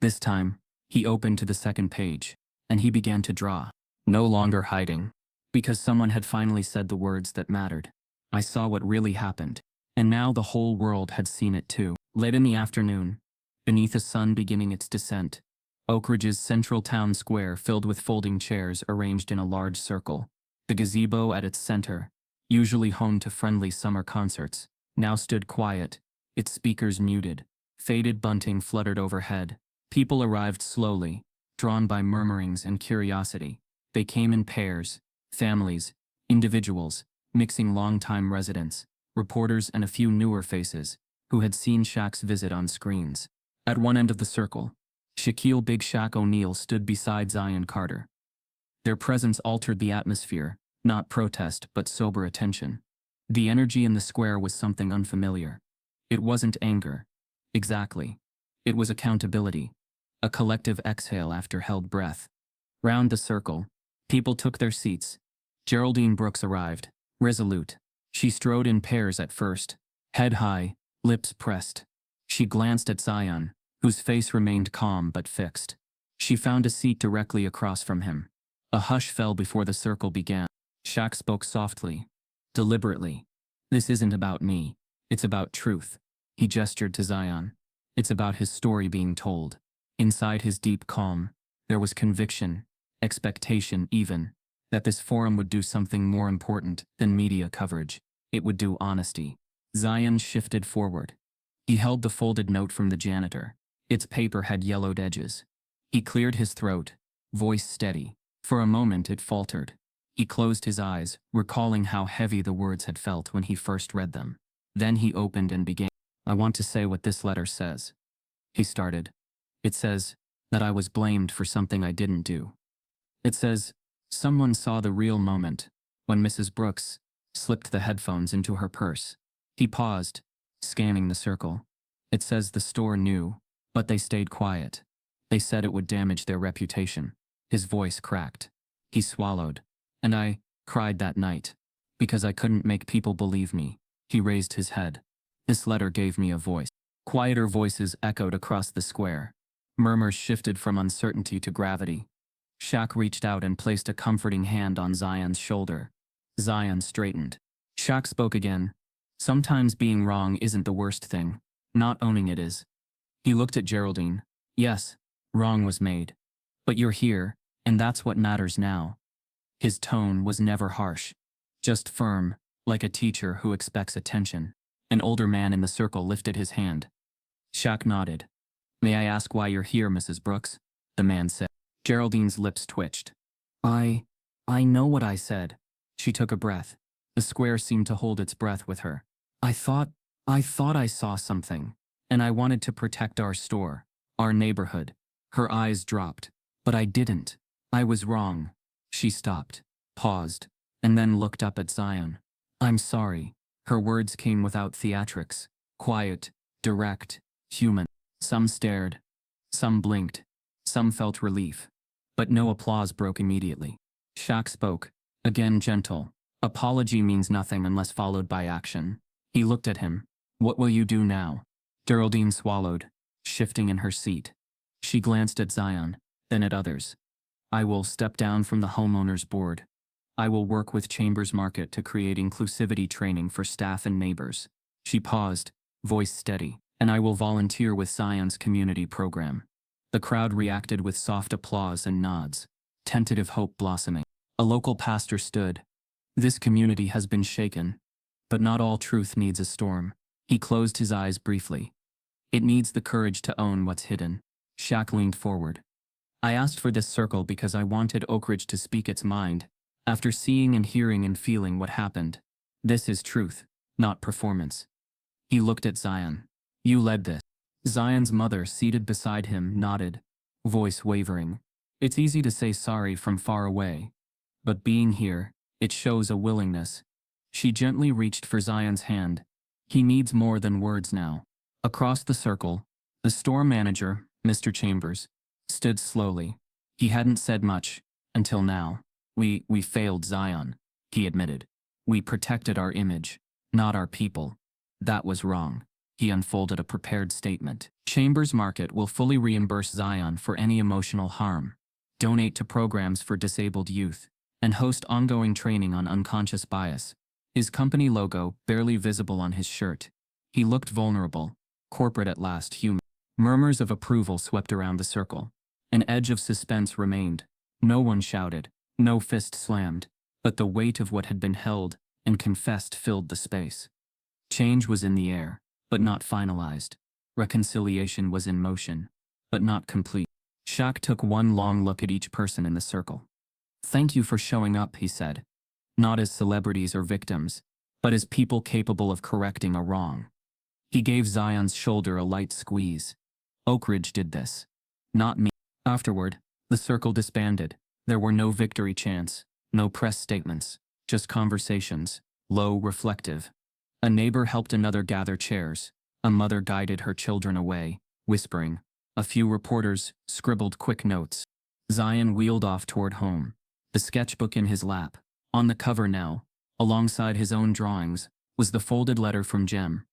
This time, he opened to the second page, and he began to draw, no longer hiding, because someone had finally said the words that mattered. I saw what really happened, and now the whole world had seen it too. Late in the afternoon, beneath the sun beginning its descent, Oak Ridge's central town square filled with folding chairs arranged in a large circle. The gazebo at its center, usually home to friendly summer concerts, now stood quiet, its speakers muted. Faded bunting fluttered overhead. People arrived slowly, drawn by murmurings and curiosity. They came in pairs, families, individuals, mixing longtime residents, reporters and a few newer faces, who had seen Shaq's visit on screens. At one end of the circle, Shaquille Big Shaq O'Neal stood beside Zion Carter. Their presence altered the atmosphere, not protest but sober attention. The energy in the square was something unfamiliar. It wasn't anger. Exactly. It was accountability. A collective exhale after held breath. Round the circle, people took their seats. Geraldine Brooks arrived, resolute. She strode in pairs at first, head high, lips pressed. She glanced at Zion, whose face remained calm but fixed. She found a seat directly across from him. A hush fell before the circle began. Shaq spoke softly, deliberately. This isn't about me. It's about truth. He gestured to Zion. It's about his story being told. Inside his deep calm, there was conviction, expectation even, that this forum would do something more important than media coverage. It would do honesty. Zion shifted forward. He held the folded note from the janitor. Its paper had yellowed edges. He cleared his throat, voice steady. For a moment it faltered. He closed his eyes, recalling how heavy the words had felt when he first read them. Then he opened and began. I want to say what this letter says. He started. It says that I was blamed for something I didn't do. It says someone saw the real moment when Mrs. Brooks slipped the headphones into her purse. He paused, scanning the circle. It says the store knew, but they stayed quiet. They said it would damage their reputation. His voice cracked. He swallowed. And I cried that night, because I couldn't make people believe me. He raised his head. This letter gave me a voice. Quieter voices echoed across the square. Murmurs shifted from uncertainty to gravity. Shaq reached out and placed a comforting hand on Zion's shoulder. Zion straightened. Shaq spoke again. Sometimes being wrong isn't the worst thing. Not owning it is. He looked at Geraldine. Yes, wrong was made. But you're here, and that's what matters now. His tone was never harsh, just firm, like a teacher who expects attention. An older man in the circle lifted his hand. Shaq nodded. May I ask why you're here, Mrs. Brooks? The man said. Geraldine's lips twitched. I know what I said. She took a breath. The square seemed to hold its breath with her. I thought I saw something, and I wanted to protect our store, our neighborhood. Her eyes dropped. But I didn't. I was wrong. She stopped, paused, and then looked up at Zion. I'm sorry. Her words came without theatrics, quiet, direct, human. Some stared, some blinked, some felt relief. But no applause broke immediately. Shaq spoke, again gentle. Apology means nothing unless followed by action. He looked at him. What will you do now? Geraldine swallowed, shifting in her seat. She glanced at Zion, then at others. I will step down from the homeowners board. I will work with Chambers Market to create inclusivity training for staff and neighbors. She paused, voice steady. And I will volunteer with Zion's community program. The crowd reacted with soft applause and nods, tentative hope blossoming. A local pastor stood. This community has been shaken, but not all truth needs a storm. He closed his eyes briefly. It needs the courage to own what's hidden. Shaq leaned forward. I asked for this circle because I wanted Oak Ridge to speak its mind, after seeing and hearing and feeling what happened. This is truth, not performance. He looked at Zion. You led this. Zion's mother, seated beside him, nodded, voice wavering. It's easy to say sorry from far away, but being here, it shows a willingness. She gently reached for Zion's hand. He needs more than words now. Across the circle, the store manager, Mr. Chambers, stood slowly. He hadn't said much, until now. We failed Zion, he admitted. We protected our image, not our people. That was wrong. He unfolded a prepared statement. Chambers Market will fully reimburse Zion for any emotional harm, donate to programs for disabled youth, and host ongoing training on unconscious bias. His company logo barely visible on his shirt. He looked vulnerable, corporate at last, human. Murmurs of approval swept around the circle. An edge of suspense remained. No one shouted, no fist slammed, but the weight of what had been held and confessed filled the space. Change was in the air, but not finalized. Reconciliation was in motion, but not complete. Shaq took one long look at each person in the circle. Thank you for showing up, he said. Not as celebrities or victims, but as people capable of correcting a wrong. He gave Zion's shoulder a light squeeze. Oak Ridge did this. Not me. Afterward, the circle disbanded. There were no victory chants, no press statements, just conversations, low, reflective. A neighbor helped another gather chairs. A mother guided her children away, whispering. A few reporters scribbled quick notes. Zion wheeled off toward home, the sketchbook in his lap. On the cover now, alongside his own drawings, was the folded letter from Jem.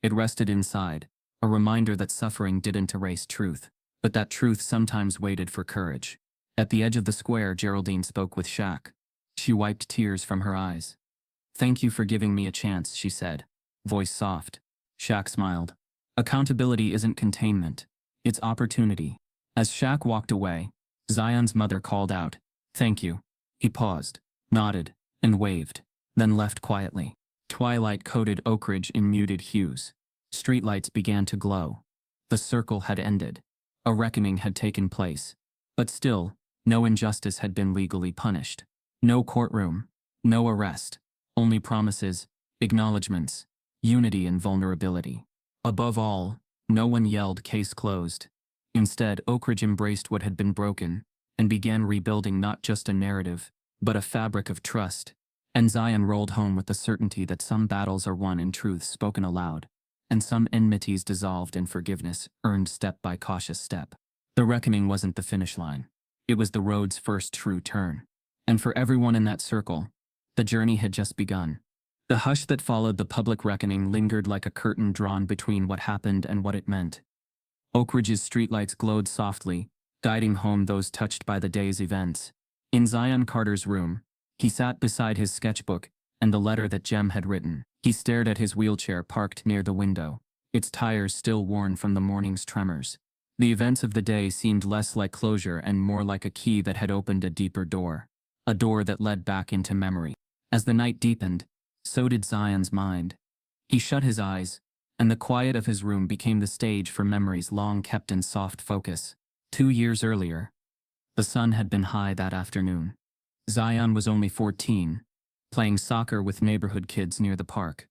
It rested inside, a reminder that suffering didn't erase truth, but that truth sometimes waited for courage. At the edge of the square, Geraldine spoke with Shaq. She wiped tears from her eyes. Thank you for giving me a chance, she said, voice soft. Shaq smiled. Accountability isn't containment. It's opportunity. As Shaq walked away, Zion's mother called out, Thank you. He paused, nodded, and waved, then left quietly. Twilight coated Oak Ridge in muted hues. Streetlights began to glow. The circle had ended. A reckoning had taken place. But still, no injustice had been legally punished. No courtroom, no arrest. Only promises, acknowledgments, unity and vulnerability. Above all, no one yelled case closed. Instead, Oak Ridge embraced what had been broken and began rebuilding not just a narrative, but a fabric of trust. And Zion rolled home with the certainty that some battles are won in truth spoken aloud, and some enmities dissolved in forgiveness earned step by cautious step. The reckoning wasn't the finish line. It was the road's first true turn. And for everyone in that circle, the journey had just begun. The hush that followed the public reckoning lingered like a curtain drawn between what happened and what it meant. Oak Ridge's streetlights glowed softly, guiding home those touched by the day's events. In Zion Carter's room, he sat beside his sketchbook and the letter that Jem had written. He stared at his wheelchair parked near the window, its tires still worn from the morning's tremors. The events of the day seemed less like closure and more like a key that had opened a deeper door, a door that led back into memory. As the night deepened, so did Zion's mind. He shut his eyes, and the quiet of his room became the stage for memories long kept in soft focus. 2 years earlier, the sun had been high that afternoon. Zion was only 14, playing soccer with neighborhood kids near the park.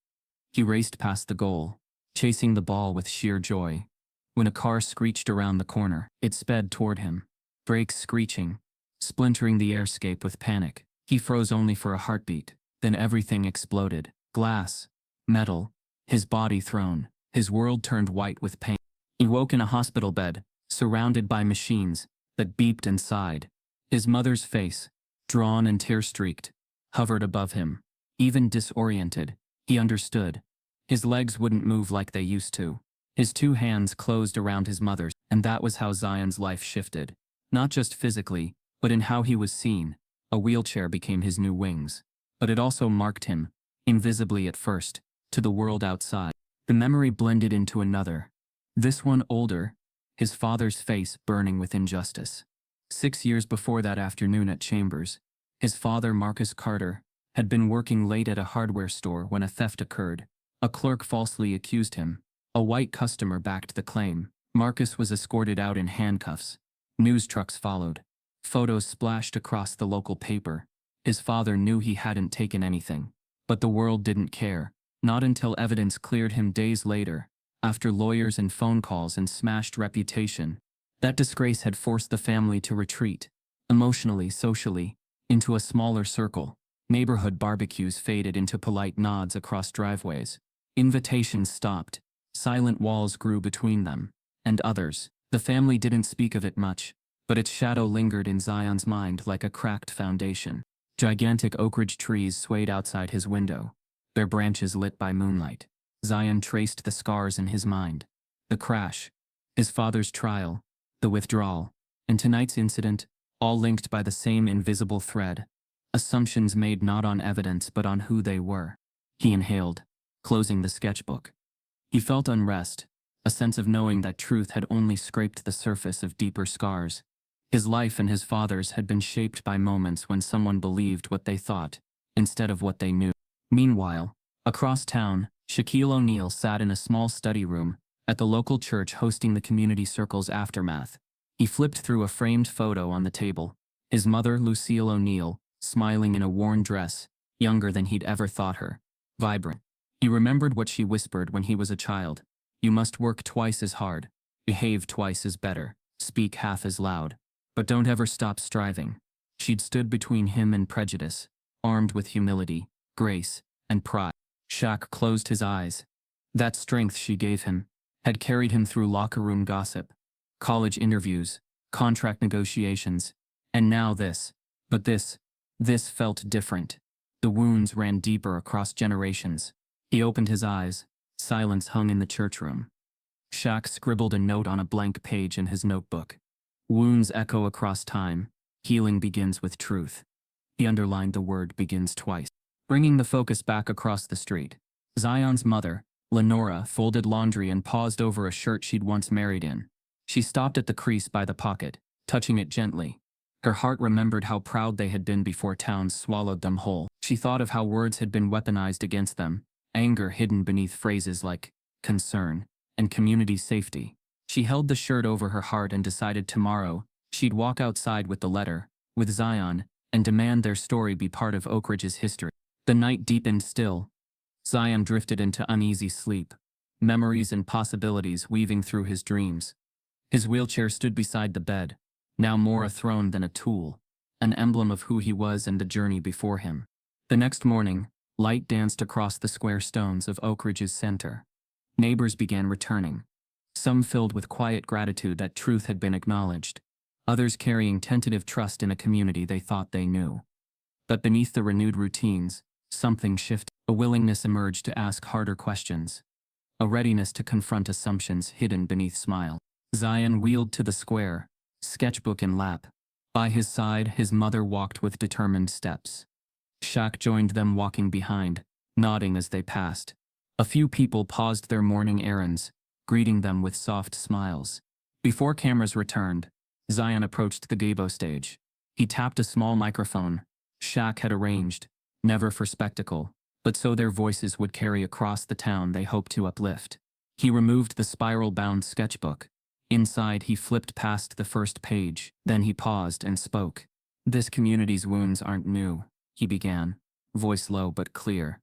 He raced past the goal, chasing the ball with sheer joy. When a car screeched around the corner, it sped toward him, brakes screeching, splintering the airscape with panic. He froze only for a heartbeat, then everything exploded. Glass, metal, his body thrown, his world turned white with pain. He woke in a hospital bed, surrounded by machines that beeped and sighed. His mother's face, drawn and tear-streaked, hovered above him. Even disoriented, he understood. His legs wouldn't move like they used to. His two hands closed around his mother's, and that was how Zion's life shifted. Not just physically, but in how he was seen. A wheelchair became his new wings. But it also marked him, invisibly at first, to the world outside. The memory blended into another. This one older, his father's face burning with injustice. 6 years before that afternoon at Chambers, his father, Marcus Carter, had been working late at a hardware store when a theft occurred. A clerk falsely accused him. A white customer backed the claim. Marcus was escorted out in handcuffs. News trucks followed. Photos splashed across the local paper. His father knew he hadn't taken anything. But the world didn't care. Not until evidence cleared him days later, after lawyers and phone calls and smashed reputation. That disgrace had forced the family to retreat, emotionally, socially, into a smaller circle. Neighborhood barbecues faded into polite nods across driveways. Invitations stopped. Silent walls grew between them and others. The family didn't speak of it much, but its shadow lingered in Zion's mind like a cracked foundation. Gigantic oak ridge trees swayed outside his window, their branches lit by moonlight. Zion traced the scars in his mind. The crash, his father's trial, the withdrawal, and tonight's incident, all linked by the same invisible thread. Assumptions made not on evidence but on who they were. He inhaled, closing the sketchbook. He felt unrest, a sense of knowing that truth had only scraped the surface of deeper scars. His life and his father's had been shaped by moments when someone believed what they thought, instead of what they knew. Meanwhile, across town, Shaquille O'Neal sat in a small study room at the local church hosting the community circle's aftermath. He flipped through a framed photo on the table. His mother, Lucille O'Neal, smiling in a worn dress, younger than he'd ever thought her. Vibrant. He remembered what she whispered when he was a child. You must work twice as hard, behave twice as better, speak half as loud, but don't ever stop striving. She'd stood between him and prejudice, armed with humility, grace, and pride. Shaq closed his eyes. That strength she gave him had carried him through locker room gossip, college interviews, contract negotiations, and now this. But this felt different. The wounds ran deeper across generations. He opened his eyes. Silence hung in the church room. Shaq scribbled a note on a blank page in his notebook. Wounds echo across time. Healing begins with truth. He underlined the word begins twice. Bringing the focus back across the street, Zion's mother, Lenora, folded laundry and paused over a shirt she'd once married in. She stopped at the crease by the pocket, touching it gently. Her heart remembered how proud they had been before towns swallowed them whole. She thought of how words had been weaponized against them, anger hidden beneath phrases like concern and community safety. She held the shirt over her heart and decided tomorrow she'd walk outside with the letter, with Zion, and demand their story be part of Oak Ridge's history. The night deepened still. Zion drifted into uneasy sleep, memories and possibilities weaving through his dreams. His wheelchair stood beside the bed, now more a throne than a tool, an emblem of who he was and the journey before him. The next morning, light danced across the square stones of Oak Ridge's center. Neighbors began returning, some filled with quiet gratitude that truth had been acknowledged, others carrying tentative trust in a community they thought they knew. But beneath the renewed routines, something shifted. A willingness emerged to ask harder questions, a readiness to confront assumptions hidden beneath smiles. Zion wheeled to the square, sketchbook in lap. By his side, his mother walked with determined steps. Shaq joined them walking behind, nodding as they passed. A few people paused their morning errands, greeting them with soft smiles. Before cameras returned, Zion approached the gazebo stage. He tapped a small microphone Shaq had arranged, never for spectacle, but so their voices would carry across the town they hoped to uplift. He removed the spiral-bound sketchbook. Inside, he flipped past the first page. Then he paused and spoke. This community's wounds aren't new, he began, voice low but clear.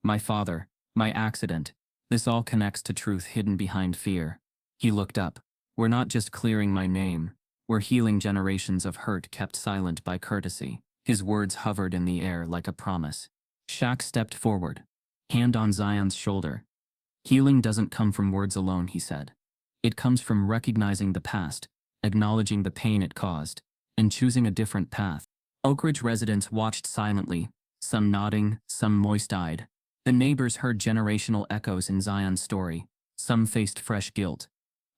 My father, my accident, this all connects to truth hidden behind fear. He looked up. We're not just clearing my name, we're healing generations of hurt kept silent by courtesy. His words hovered in the air like a promise. Shaq stepped forward, hand on Zion's shoulder. Healing doesn't come from words alone, he said. It comes from recognizing the past, acknowledging the pain it caused, and choosing a different path. Oak Ridge residents watched silently, some nodding, some moist-eyed. The neighbors heard generational echoes in Zion's story. Some faced fresh guilt.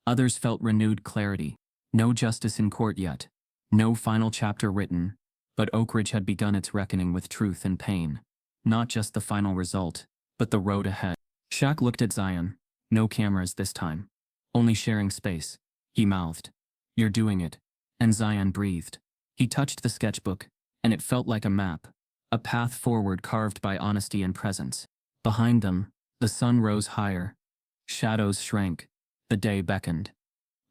Others felt renewed clarity. No justice in court yet. No final chapter written. But Oak Ridge had begun its reckoning with truth and pain. Not just the final result, but the road ahead. Shaq looked at Zion. No cameras this time. Only sharing space. He mouthed, "You're doing it." And Zion breathed. He touched the sketchbook, and it felt like a map. A path forward carved by honesty and presence. Behind them, the sun rose higher. Shadows shrank. The day beckoned.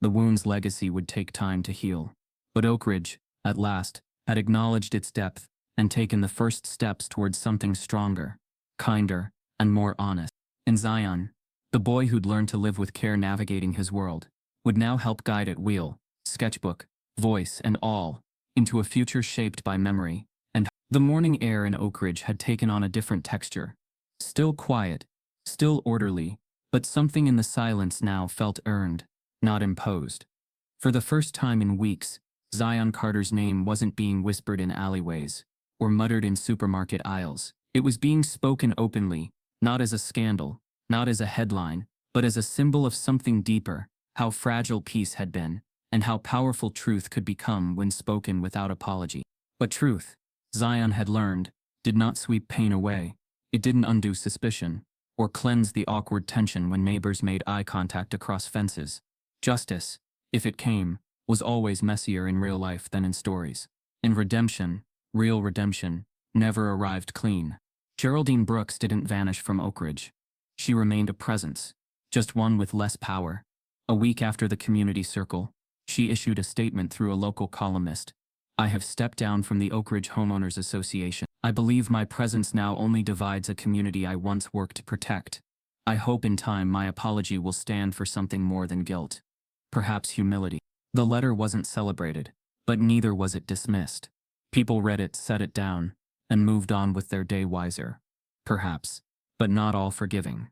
The wound's legacy would take time to heal. But Oak Ridge, at last, had acknowledged its depth and taken the first steps towards something stronger, kinder, and more honest. And Zion, the boy who'd learned to live with care navigating his world, would now help guide it wheel, sketchbook, voice, and all, into a future shaped by memory. And the morning air in Oak Ridge had taken on a different texture. Still quiet, still orderly, but something in the silence now felt earned, not imposed. For the first time in weeks, Zion Carter's name wasn't being whispered in alleyways or muttered in supermarket aisles. It was being spoken openly, not as a scandal, not as a headline, but as a symbol of something deeper, how fragile peace had been, and how powerful truth could become when spoken without apology. But truth, Zion had learned, did not sweep pain away. It didn't undo suspicion, or cleanse the awkward tension when neighbors made eye contact across fences. Justice, if it came, was always messier in real life than in stories. And redemption, real redemption, never arrived clean. Geraldine Brooks didn't vanish from Oak Ridge. She remained a presence, just one with less power. A week after the community circle, she issued a statement through a local columnist. "I have stepped down from the Oak Ridge Homeowners Association. I believe my presence now only divides a community I once worked to protect. I hope in time my apology will stand for something more than guilt. Perhaps humility." The letter wasn't celebrated, but neither was it dismissed. People read it, set it down, and moved on with their day wiser. Perhaps, but not all forgiving.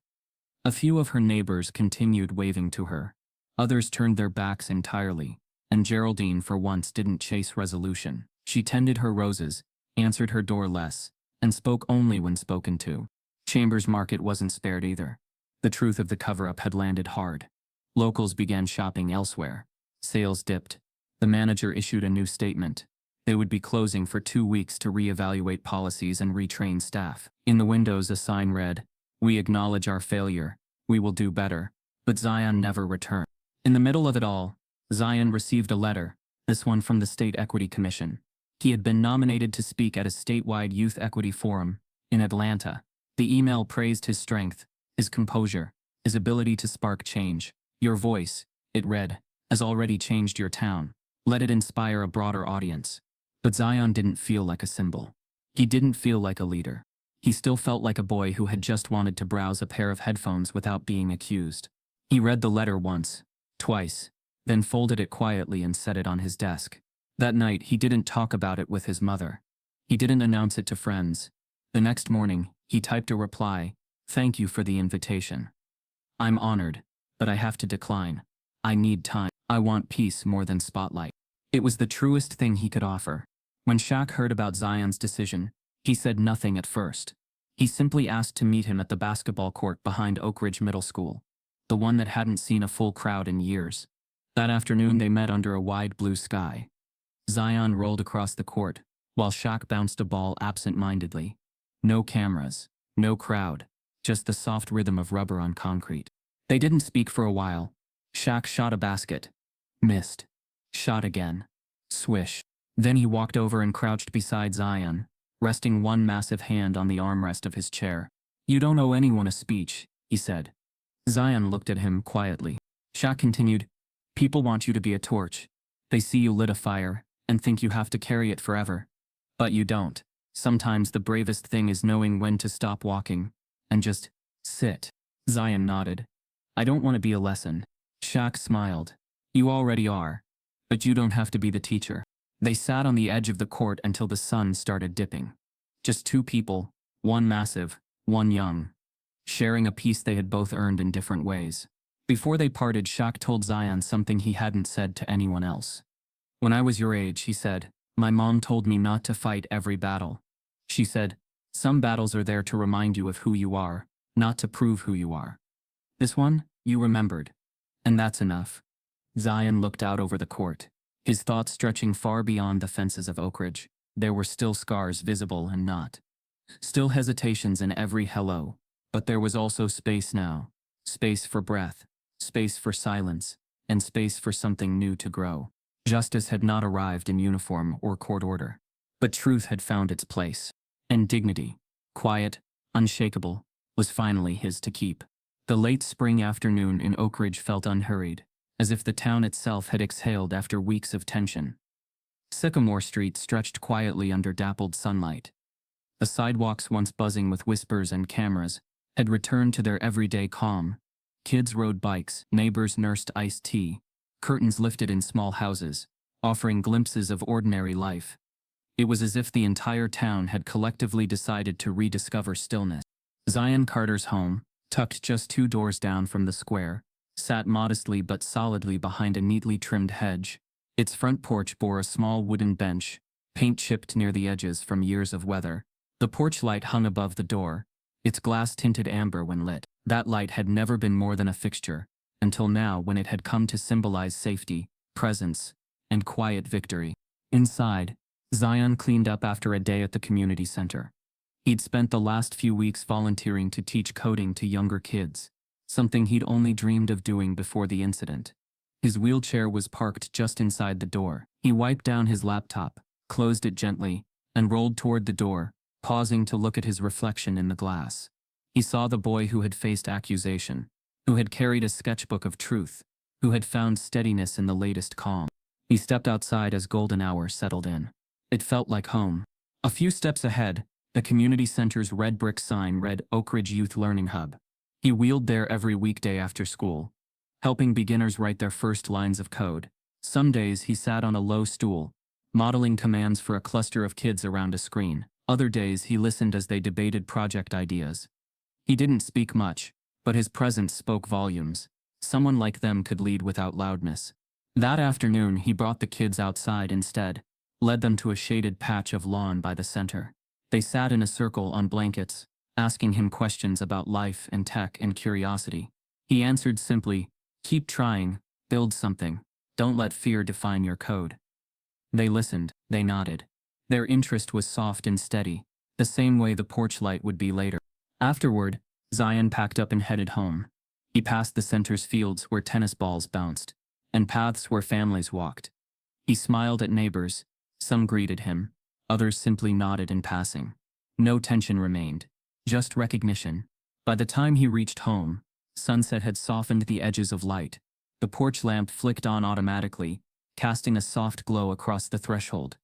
A few of her neighbors continued waving to her. Others turned their backs entirely, and Geraldine for once didn't chase resolution. She tended her roses, answered her door less, and spoke only when spoken to. Chambers Market wasn't spared either. The truth of the cover-up had landed hard. Locals began shopping elsewhere. Sales dipped. The manager issued a new statement. They would be closing for 2 weeks to reevaluate policies and retrain staff. In the windows a sign read, "We acknowledge our failure. We will do better." But Zion never returned. In the middle of it all, Zion received a letter, this one from the State Equity Commission. He had been nominated to speak at a statewide youth equity forum in Atlanta. The email praised his strength, his composure, his ability to spark change. "Your voice," it read, "has already changed your town. Let it inspire a broader audience." But Zion didn't feel like a symbol. He didn't feel like a leader. He still felt like a boy who had just wanted to browse a pair of headphones without being accused. He read the letter once, twice, then folded it quietly and set it on his desk. That night he didn't talk about it with his mother. He didn't announce it to friends. The next morning, he typed a reply, "Thank you for the invitation. I'm honored, but I have to decline. I need time. I want peace more than spotlight." It was the truest thing he could offer. When Shaq heard about Zion's decision, he said nothing at first. He simply asked to meet him at the basketball court behind Oak Ridge Middle School, the one that hadn't seen a full crowd in years. That afternoon they met under a wide blue sky. Zion rolled across the court, while Shaq bounced a ball absent-mindedly. No cameras, no crowd, just the soft rhythm of rubber on concrete. They didn't speak for a while. Shaq shot a basket. Missed. Shot again. Swish. Then he walked over and crouched beside Zion, resting one massive hand on the armrest of his chair. "You don't owe anyone a speech," he said. Zion looked at him quietly. Shaq continued, "People want you to be a torch. They see you lit a fire and think you have to carry it forever. But you don't. Sometimes the bravest thing is knowing when to stop walking and just sit." Zion nodded. "I don't want to be a lesson." Shaq smiled. "You already are. But you don't have to be the teacher." They sat on the edge of the court until the sun started dipping. Just two people, one massive, one young, sharing a peace they had both earned in different ways. Before they parted, Shaq told Zion something he hadn't said to anyone else. When I was your age, he said, my mom told me not to fight every battle. She said, some battles are there to remind you of who you are, not to prove who you are. This one, you remembered. And that's enough. Zion looked out over the court, his thoughts stretching far beyond the fences of Oak Ridge. There were still scars visible and not. Still hesitations in every hello. But there was also space now. Space for breath, space for silence, and space for something new to grow. Justice had not arrived in uniform or court order. But truth had found its place. And dignity, quiet, unshakable, was finally his to keep. The late spring afternoon in Oak Ridge felt unhurried, as if the town itself had exhaled after weeks of tension. Sycamore Street stretched quietly under dappled sunlight. The sidewalks, once buzzing with whispers and cameras, had returned to their everyday calm. Kids rode bikes, neighbors nursed iced tea, curtains lifted in small houses, offering glimpses of ordinary life. It was as if the entire town had collectively decided to rediscover stillness. Zion Carter's home, tucked just 2 doors down from the square, sat modestly but solidly behind a neatly trimmed hedge. Its front porch bore a small wooden bench, paint chipped near the edges from years of weather. The porch light hung above the door, its glass tinted amber when lit. That light had never been more than a fixture, until now when it had come to symbolize safety, presence, and quiet victory. Inside, Zion cleaned up after a day at the community center. He'd spent the last few weeks volunteering to teach coding to younger kids, something he'd only dreamed of doing before the incident. His wheelchair was parked just inside the door. He wiped down his laptop, closed it gently, and rolled toward the door, pausing to look at his reflection in the glass. He saw the boy who had faced accusation, who had carried a sketchbook of truth, who had found steadiness in the latest calm. He stepped outside as golden hour settled in. It felt like home. A few steps ahead, the community center's red brick sign read Oak Ridge Youth Learning Hub. He wheeled there every weekday after school, helping beginners write their first lines of code. Some days he sat on a low stool, modeling commands for a cluster of kids around a screen. Other days he listened as they debated project ideas. He didn't speak much, but his presence spoke volumes. Someone like them could lead without loudness. That afternoon he brought the kids outside instead, led them to a shaded patch of lawn by the center. They sat in a circle on blankets, asking him questions about life and tech and curiosity. He answered simply, keep trying, build something, don't let fear define your code. They listened, they nodded. Their interest was soft and steady, the same way the porch light would be later. Afterward, Zion packed up and headed home. He passed the center's fields where tennis balls bounced, and paths where families walked. He smiled at neighbors. Some greeted him, others simply nodded in passing. No tension remained, just recognition. By the time he reached home, sunset had softened the edges of light. The porch lamp flicked on automatically, casting a soft glow across the threshold.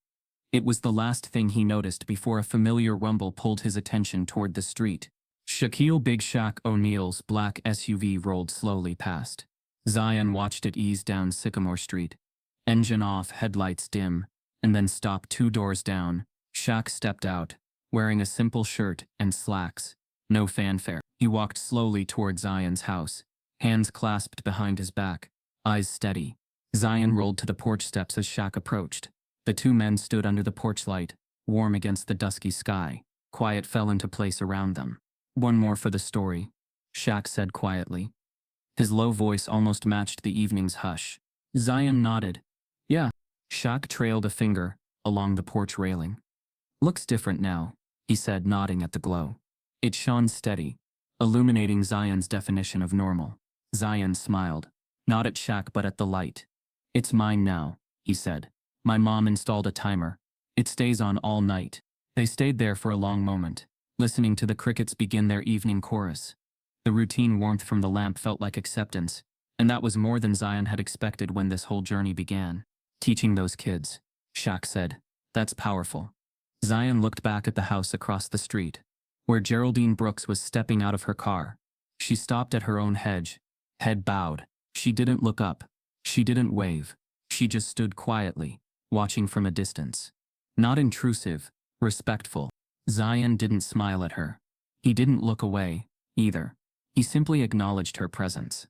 It was the last thing he noticed before a familiar rumble pulled his attention toward the street. Shaquille Big Shaq O'Neal's black SUV rolled slowly past. Zion watched it ease down Sycamore Street. Engine off, headlights dim, and then stopped 2 doors down. Shaq stepped out, wearing a simple shirt and slacks. No fanfare. He walked slowly toward Zion's house, hands clasped behind his back, eyes steady. Zion rolled to the porch steps as Shaq approached. The 2 men stood under the porch light, warm against the dusky sky. Quiet fell into place around them. One more for the story, Shaq said quietly. His low voice almost matched the evening's hush. Zion nodded. Yeah. Shaq trailed a finger along the porch railing. Looks different now, he said, nodding at the glow. It shone steady, illuminating Zion's definition of normal. Zion smiled, not at Shaq but at the light. It's mine now, he said. My mom installed a timer. It stays on all night. They stayed there for a long moment, listening to the crickets begin their evening chorus. The routine warmth from the lamp felt like acceptance, and that was more than Zion had expected when this whole journey began. Teaching those kids, Shaq said. That's powerful. Zion looked back at the house across the street, where Geraldine Brooks was stepping out of her car. She stopped at her own hedge, head bowed. She didn't look up. She didn't wave. She just stood quietly, watching from a distance. Not intrusive, respectful. Zion didn't smile at her. He didn't look away, either. He simply acknowledged her presence.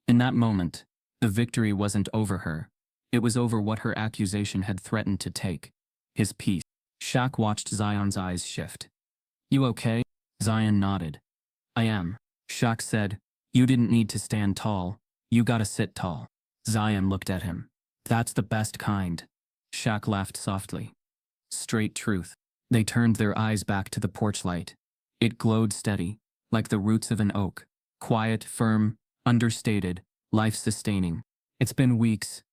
In that moment, the victory wasn't over her. It was over what her accusation had threatened to take. His peace. Shaq watched Zion's eyes shift. You okay? Zion nodded. I am. Shaq said, you didn't need to stand tall. You gotta sit tall. Zion looked at him. That's the best kind. Shaq laughed softly. Straight truth. They turned their eyes back to the porch light. It glowed steady, like the roots of an oak. Quiet, firm, understated, life-sustaining. It's been weeks,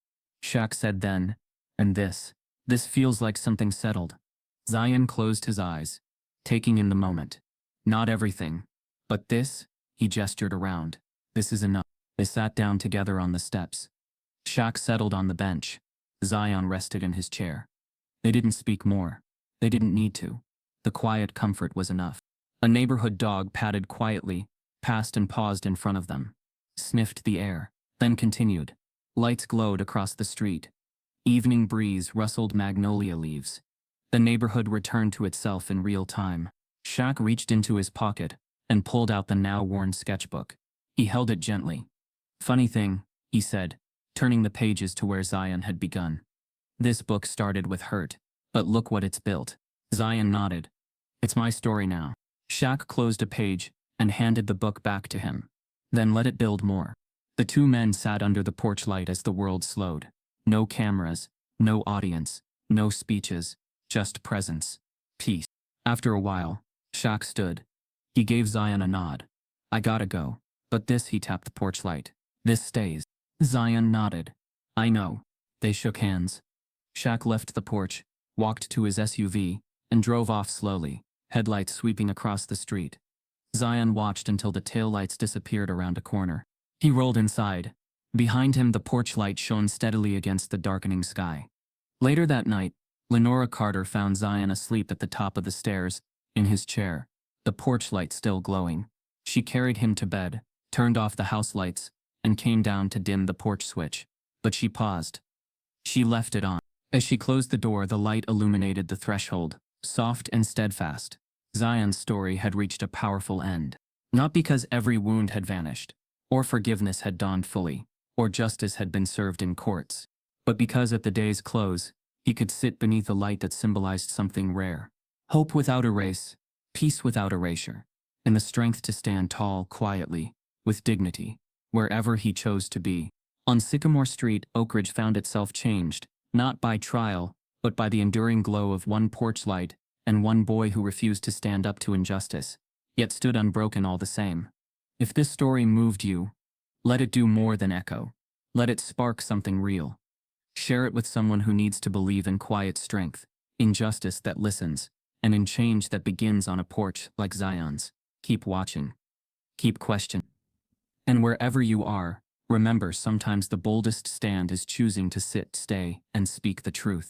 Shaq said then, and this feels like something settled. Zion closed his eyes, taking in the moment. Not everything, but this, he gestured around. This is enough. They sat down together on the steps. Shaq settled on the bench. Zion rested in his chair. They didn't speak more. They didn't need to. The quiet comfort was enough. A neighborhood dog padded quietly, passed and paused in front of them. Sniffed the air, then continued. Lights glowed across the street. Evening breeze rustled magnolia leaves. The neighborhood returned to itself in real time. Shaq reached into his pocket and pulled out the now-worn sketchbook. He held it gently. Funny thing, he said, turning the pages to where Zion had begun. This book started with hurt, but look what it's built. Zion nodded. It's my story now. Shaq closed a page and handed the book back to him. Then let it build more. The two men sat under the porch light as the world slowed. No cameras, no audience, no speeches, just presence. Peace. After a while, Shaq stood. He gave Zion a nod. I gotta go. But this, he tapped the porch light. This stays. Zion nodded. I know. They shook hands. Shaq left the porch, walked to his SUV, and drove off slowly, headlights sweeping across the street. Zion watched until the taillights disappeared around a corner. He rolled inside. Behind him, the porch light shone steadily against the darkening sky. Later that night, Lenora Carter found Zion asleep at the top of the stairs, in his chair, the porch light still glowing. She carried him to bed, turned off the house lights, and came down to dim the porch switch. But she paused. She left it on. As she closed the door, the light illuminated the threshold, soft and steadfast. Zion's story had reached a powerful end. Not because every wound had vanished, or forgiveness had dawned fully, or justice had been served in courts, but because at the day's close, he could sit beneath a light that symbolized something rare. Hope without erase, peace without erasure, and the strength to stand tall quietly, with dignity, wherever he chose to be. On Sycamore Street, Oak Ridge found itself changed, not by trial, but by the enduring glow of one porch light and one boy who refused to stand up to injustice, yet stood unbroken all the same. If this story moved you, let it do more than echo. Let it spark something real. Share it with someone who needs to believe in quiet strength, in justice that listens, and in change that begins on a porch like Zion's. Keep watching. Keep questioning. And wherever you are, remember, sometimes the boldest stand is choosing to sit, stay, and speak the truth.